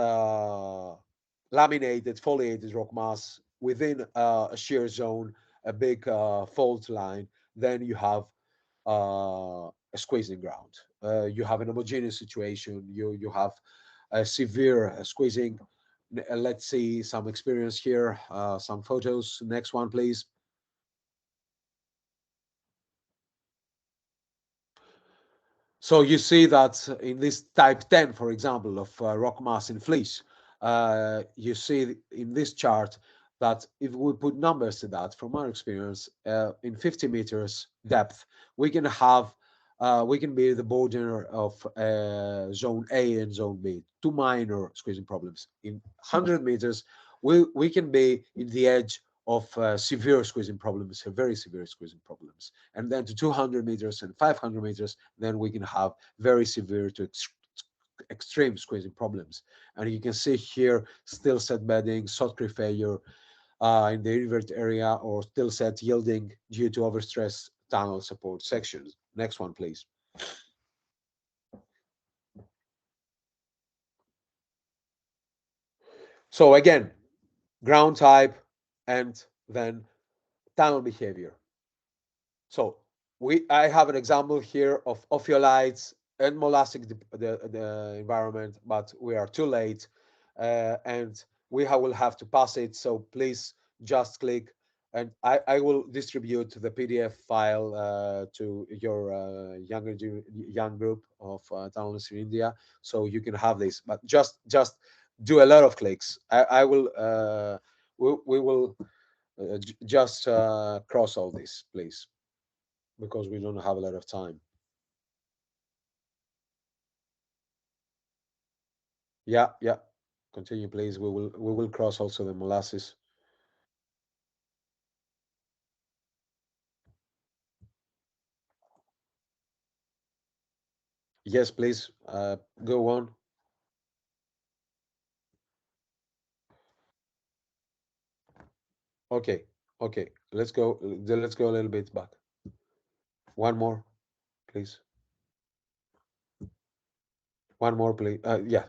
laminated foliated rock mass within a shear zone, a big fault line, then you have a squeezing ground. You have an homogeneous situation. You have a severe squeezing. Let's see some experience here, some photos. Next one, please. So you see that in this type 10, for example, of rock mass in fleece, you see in this chart that if we put numbers to that, from our experience, in 50 meters depth, we can have, we can be the border of zone A and zone B, two minor squeezing problems. In 100 meters, we can be in the edge of severe squeezing problems, very severe squeezing problems. And then to 200 meters and 500 meters, then we can have very severe to extreme squeezing problems. And you can see here still set bedding, shotcrete failure in the invert area, or still set yielding due to overstress tunnel support sections. Next one, please. So again, ground type and then tunnel behavior. So I have an example here of ophiolites and molastic the environment, but we are too late, and will have to pass it. So please just click, and I will distribute the PDF file to your young group of tunnelists in India, so you can have this. But just do a lot of clicks. I will we will just cross all this, please, because we don't have a lot of time. Yeah, yeah. Continue, please. We will cross also the molasses. Yes, please. Go on. Okay, okay. Let's go. Let's go a little bit back. One more, please. One more, please. Yeah.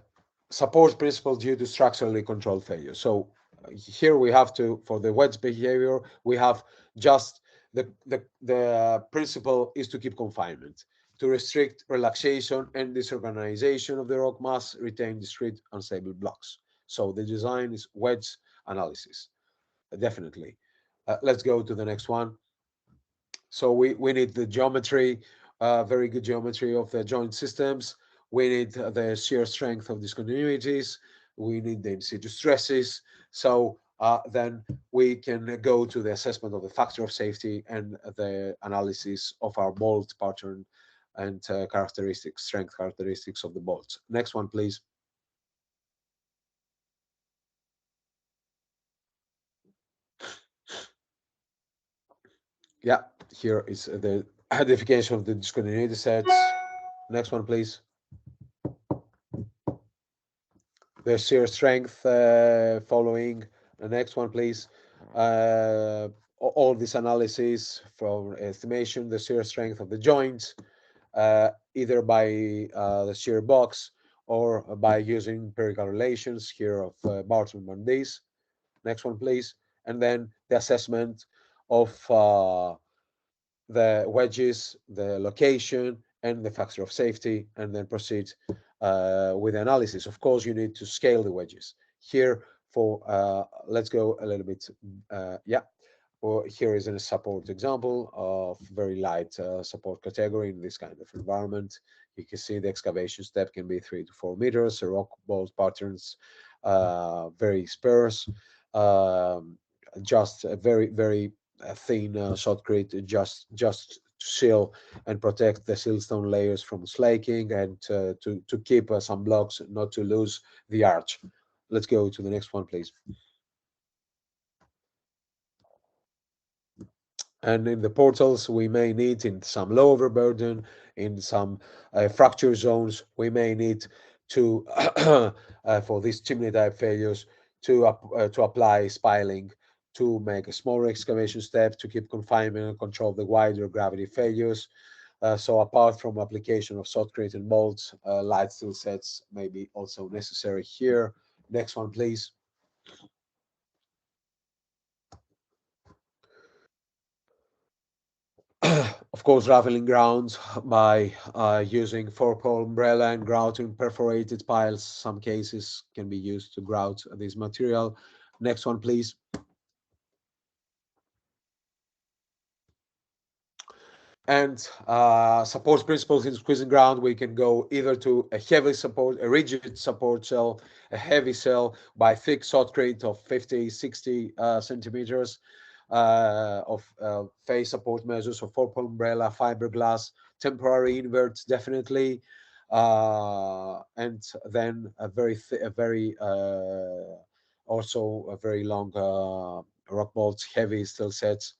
support principle due to structurally controlled failure. So here we have to, for the wedge behavior, we have just the principle is to keep confinement, to restrict relaxation and disorganization of the rock mass, retain discrete unstable blocks. So the design is wedge analysis, definitely. Let's go to the next one. So we need the geometry, very good geometry of the joint systems. We need the shear strength of discontinuities. We need the in situ stresses. So then we can go to the assessment of the factor of safety and the analysis of our bolt pattern and characteristics, strength characteristics of the bolts. Next one, please. Yeah, here is the identification of the discontinuity sets. Next one, please. The shear strength following. The next one, please. All this analysis from estimation, the shear strength of the joints, either by the shear box or by using empirical relations here of Barton and This. Next one, please. And then the assessment of the wedges, the location, and the factor of safety, and then proceed with the analysis. Of course, you need to scale the wedges. Here, for let's go a little bit, yeah. Well, here is a support example of very light support category in this kind of environment. You can see the excavation step can be 3 to 4 meters, the rock bolt patterns very sparse, just a very thin shotcrete, just to seal and protect the siltstone layers from slaking and to keep some blocks not to lose the arch. Let's go to the next one, please. And in the portals, we may need in some low overburden, in some fracture zones, we may need to, for these chimney type failures, to apply spiling, to make a smaller excavation step, to keep confinement and control the wider gravity failures. So apart from application of shotcrete and bolts, light steel sets may be also necessary here. Next one, please. Of course, raveling grounds by using four-pole umbrella and grouting perforated piles. Some cases can be used to grout this material. Next one, please. And support principles in squeezing ground, we can go either to a heavy support, a rigid support cell, a heavy cell by thick shotcrete of 50, 60 centimeters, of face support measures of four-pole umbrella, fiberglass, temporary inverts, definitely, and then also a very long rock bolts, heavy steel sets.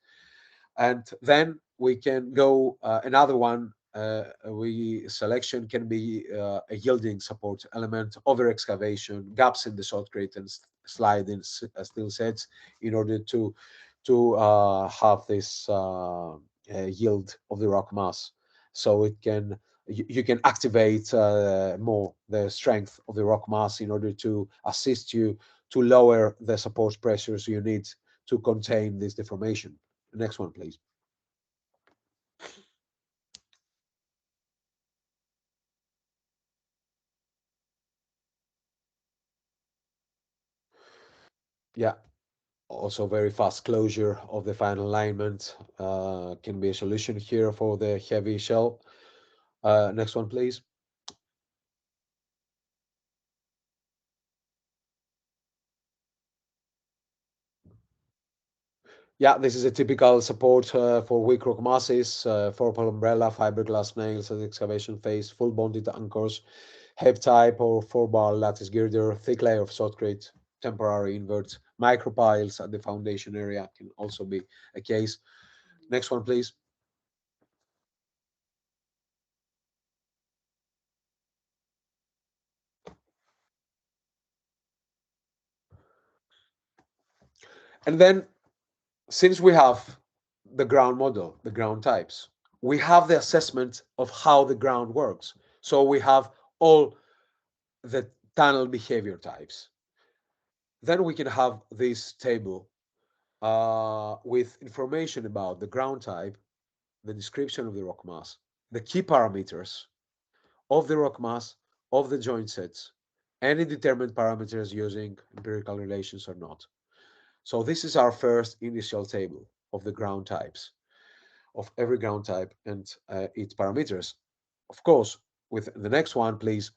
And then we can go another one. We selection can be a yielding support element, over excavation, gaps in the shotcrete, and slide in steel sets in order to have this yield of the rock mass. So it can you can activate more the strength of the rock mass in order to assist you to lower the support pressures you need to contain this deformation. Next one, please. Yeah, also very fast closure of the final alignment can be a solution here for the heavy shell. Next one, please. Yeah, this is a typical support for weak rock masses, four-pole umbrella, fiberglass nails at the excavation phase, full bonded anchors, heb type or four-bar lattice girder, thick layer of shotcrete, temporary inverts, micropiles at the foundation area can also be a case. Next one, please. And then, since we have the ground model, the ground types, we have the assessment of how the ground works. So we have all the tunnel behavior types. Then we can have this table with information about the ground type, the description of the rock mass, the key parameters of the rock mass, of the joint sets, any determined parameters using empirical relations or not. So this is our first initial table of the ground types, of every ground type and its parameters. Of course, with the next one, please,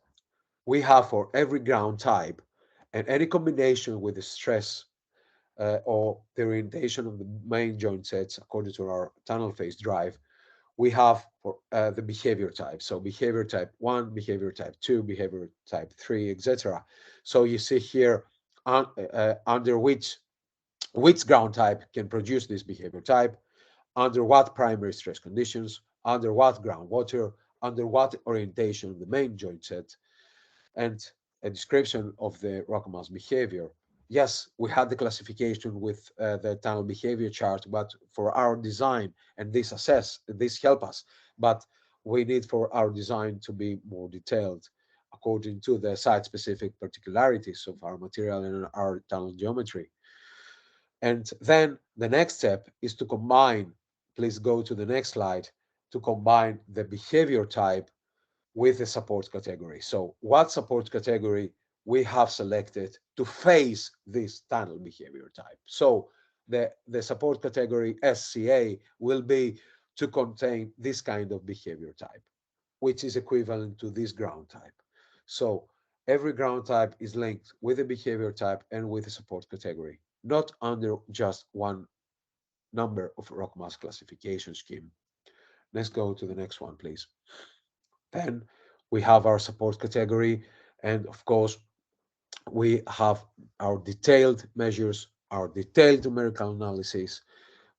we have for every ground type and any combination with the stress or the orientation of the main joint sets according to our tunnel phase drive, we have for the behavior type. So behavior type 1, behavior type 2, behavior type 3, etc. So you see here under which ground type can produce this behavior type, under what primary stress conditions, under what groundwater, under what orientation of the main joint set, and a description of the rock mass behavior. Yes, we had the classification with the tunnel behavior chart, but for our design, and this help us, but we need for our design to be more detailed according to the site-specific particularities of our material and our tunnel geometry. And then the next step is to combine, please go to the next slide, to combine the behavior type with the support category. So what support category we have selected to face this tunnel behavior type. So the support category SCA will be to contain this kind of behavior type, which is equivalent to this ground type. So every ground type is linked with a behavior type and with a support category, not under just one number of rock mass classification scheme. Let's go to the next one, please. Then we have our support category, and of course, we have our detailed measures, our detailed numerical analysis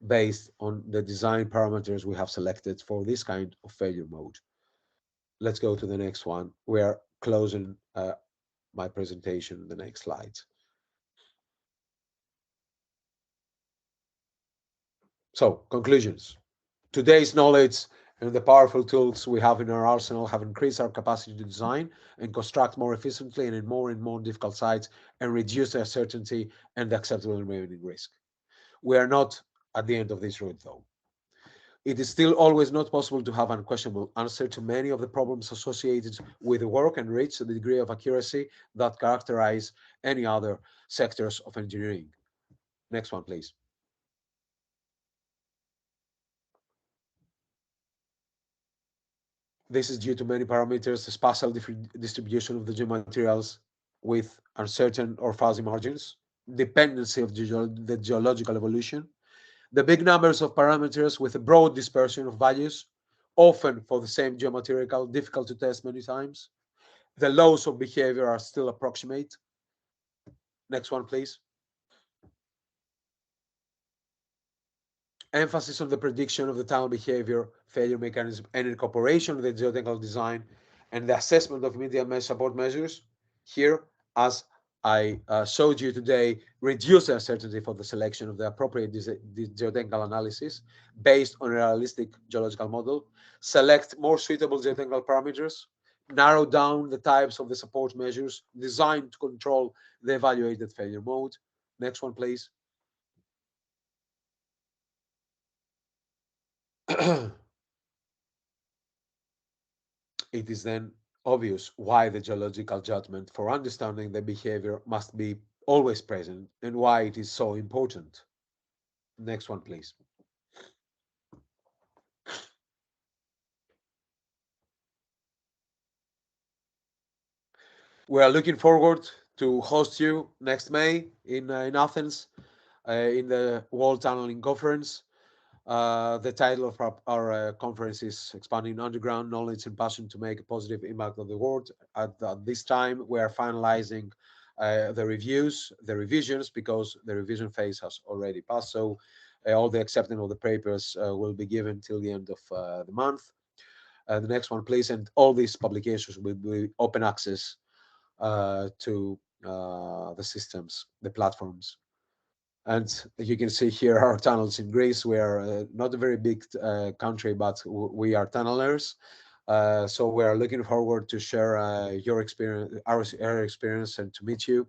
based on the design parameters we have selected for this kind of failure mode. Let's go to the next one. We are closing my presentation, the next slide. So, conclusions. Today's knowledge and the powerful tools we have in our arsenal have increased our capacity to design and construct more efficiently and in more difficult sites and reduce the uncertainty and the acceptable remaining risk. We are not at the end of this road, though. It is still always not possible to have unquestionable answer to many of the problems associated with the work and reach the degree of accuracy that characterize any other sectors of engineering. Next one, please. This is due to many parameters, the spatial distribution of the geomaterials with uncertain or fuzzy margins, dependency of the geological evolution, the big numbers of parameters with a broad dispersion of values, often for the same geomaterial, difficult to test many times. The laws of behavior are still approximate. Next one, please. Emphasis on the prediction of the tunnel behavior, failure mechanism, and incorporation of the geotechnical design and the assessment of media support measures. Here, as I showed you today, reduce the uncertainty for the selection of the appropriate geotechnical analysis based on a realistic geological model, select more suitable geotechnical parameters, narrow down the types of the support measures designed to control the evaluated failure mode. Next one, please. It is then obvious why the geological judgment for understanding the behavior must be always present and why it is so important. Next one, please. We are looking forward to host you next May in Athens in the World Tunneling Conference. The title of our conference is Expanding Underground Knowledge and Passion to Make a Positive Impact on the World. At this time, we are finalizing the revisions, because the revision phase has already passed. So all the acceptance of the papers will be given till the end of the month. The next one, please. And all these publications will be open access to the systems, the platforms. And you can see here our tunnels in Greece. We are not a very big country, but we are tunnelers. So we are looking forward to share your experience, our experience, and to meet you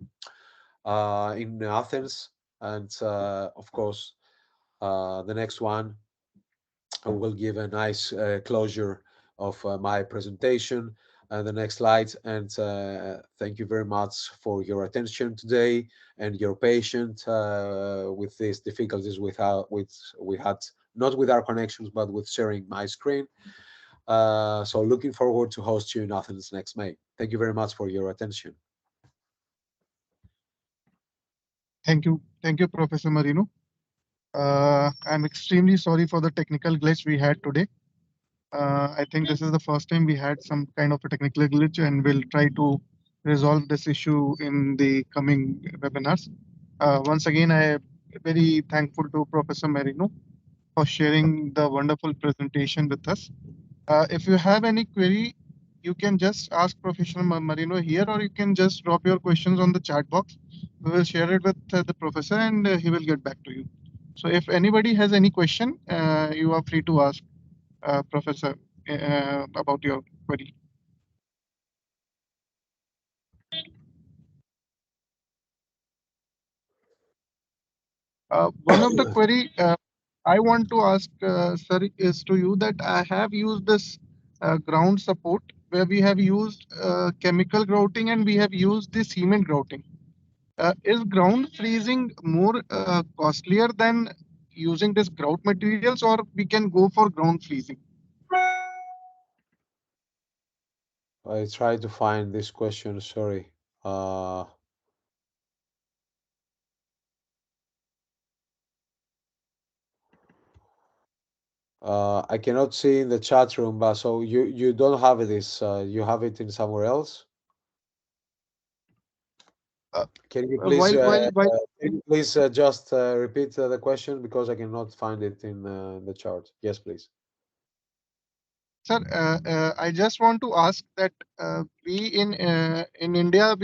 in Athens. And of course, the next one, I will give a nice closure of my presentation and the next slide. And thank you very much for your attention today and your patience with these difficulties we had, not with our connections, but with sharing my screen. So looking forward to host you in Athens next May. Thank you very much for your attention. Thank you, Professor Marino. I'm extremely sorry for the technical glitch we had today. I think this is the first time we had some kind of a technical glitch, and we'll try to resolve this issue in the coming webinars. Once again, I am very thankful to Professor Marino for sharing the wonderful presentation with us. If you have any query, you can just ask Professor Marino here, or you can just drop your questions on the chat box. We will share it with the professor, and he will get back to you. So if anybody has any question, you are free to ask Professor about your query. One of the query I want to ask, sir, is to you that I have used this ground support where we have used chemical grouting and we have used the cement grouting. Is ground freezing more costlier than using this grout materials, or we can go for ground freezing? I try to find this question. Sorry. I cannot see in the chat room, but so you don't have this. You have it in somewhere else. Can you please just repeat the question, because I cannot find it in the chart. Yes, please. Sir, I just want to ask that we in India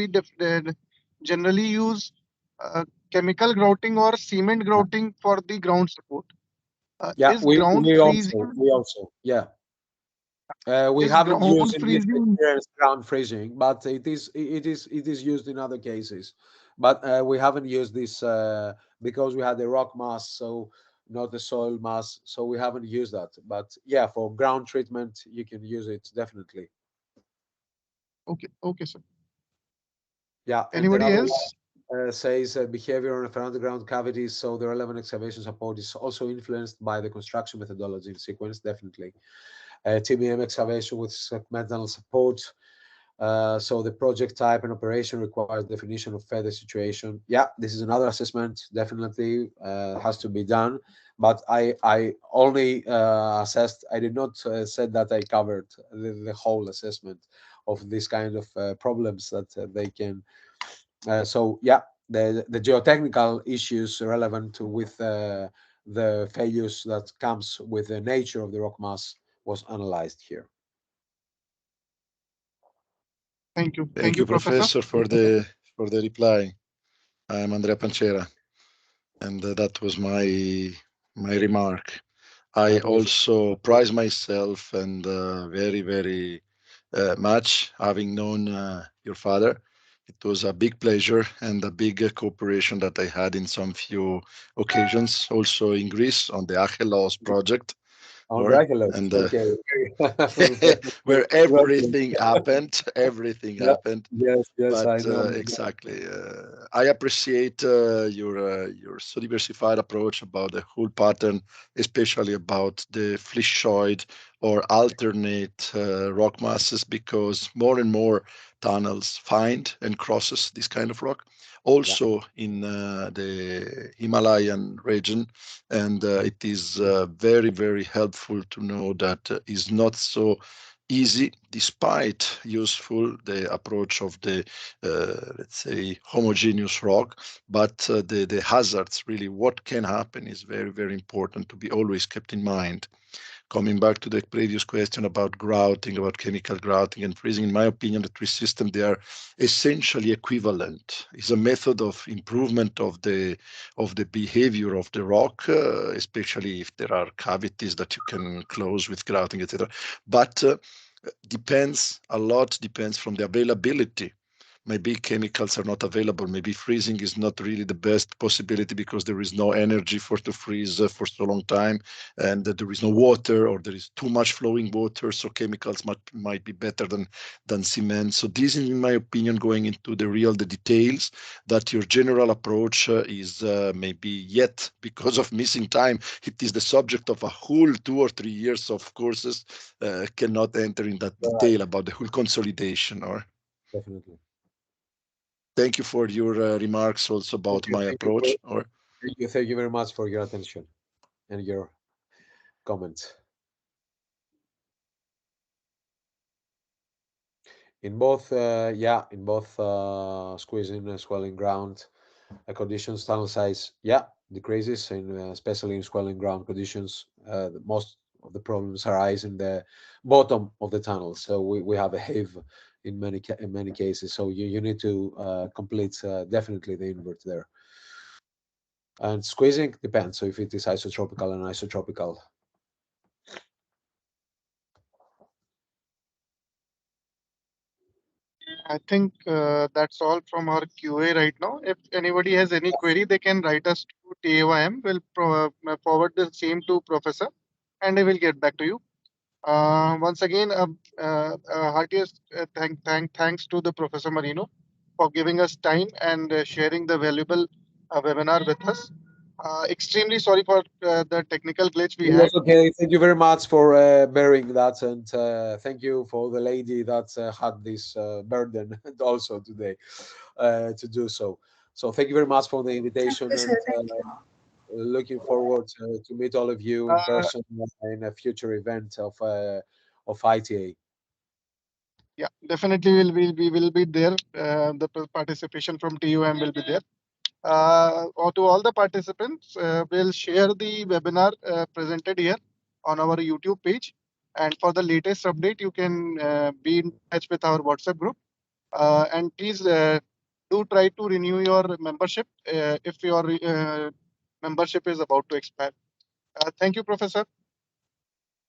generally use chemical grouting or cement grouting for the ground support. Yeah, Is ground freezing? we also yeah. We Is haven't used ground in this freezing? experience ground freezing, but it is used in other cases. But we haven't used this because we had the rock mass, so not the soil mass, so we haven't used that. But yeah, for ground treatment, you can use it definitely. Okay, sir. Yeah, and Anybody another else? one says behavior for underground cavities. So the relevant excavation support is also influenced by the construction methodology in sequence, definitely. TAIym excavation with segmental support. So the project type and operation requires definition of further situation. Yeah, this is another assessment, definitely has to be done. But I only assessed, I did not said that I covered the whole assessment of this kind of problems that they can. So yeah, the geotechnical issues relevant with the failures that comes with the nature of the rock mass was analyzed here. Thank you. Thank you, you, Professor. Professor, for the reply. I'm Andrea Pancera, and that was my remark. I also prize myself and very much having known your father. It was a big pleasure and a big cooperation that I had in some few occasions, also in Greece on the Achelos project. On Regulus, And okay. where everything happened, Yeah, yes, but I know. exactly, I appreciate your so diversified approach about the whole pattern, especially about the flishoid or alternate rock masses, because more and more tunnels find and crosses this kind of rock. Also in the Himalayan region, and it is very helpful to know that is not so easy, despite useful the approach of the let's say homogeneous rock, but the hazards, really what can happen, is very important to be always kept in mind. Coming back to the previous question about grouting, about chemical grouting and freezing, in my opinion, the three systems, they are essentially equivalent. It's a method of improvement of the behavior of the rock, especially if there are cavities that you can close with grouting, etc. But depends a lot, depends from the availability. Maybe chemicals are not available. Maybe freezing is not really the best possibility because there is no energy to freeze for so long time, and there is no water, or there is too much flowing water. So chemicals might be better than cement. So this, in my opinion, going into the details, that your general approach is maybe yet, because of missing time, it is the subject of a whole 2 or 3 years of courses. Cannot enter in that detail about the whole consolidation. Or Definitely. thank you for your remarks also about my approach. Thank you very much for your attention and your comments. In both, squeezing and swelling ground conditions, tunnel size, decreases, and especially in swelling ground conditions, most of the problems arise in the bottom of the tunnel. So we have a HAVE in many cases. So you need to complete definitely the invert there. And squeezing depends. So if it is isotropical and isotropical. I think that's all from our QA right now. If anybody has any query, they can write us to TAIym. We'll forward the same to Professor, and he will get back to you. Once again, heartiest thanks to the Professor Marino for giving us time and sharing the valuable webinar with us. Extremely sorry for the technical glitch we had. Okay, thank you very much for bearing that, and thank you for the lady that had this burden also today to do so. So thank you very much for the invitation, and looking forward to meet all of you in person in a future event of ITA. Yeah, definitely we will be there. The participation from TAIym will be there. Or to all the participants, we'll share the webinar presented here on our YouTube page. And for the latest update, you can be in touch with our WhatsApp group. And please do try to renew your membership if your membership is about to expire. Thank you, Professor.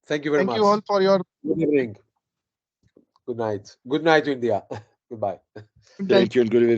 Thank you very much. Thank you all for your. Good evening. Good night. Good night, India. Goodbye. Good Thank you and good evening.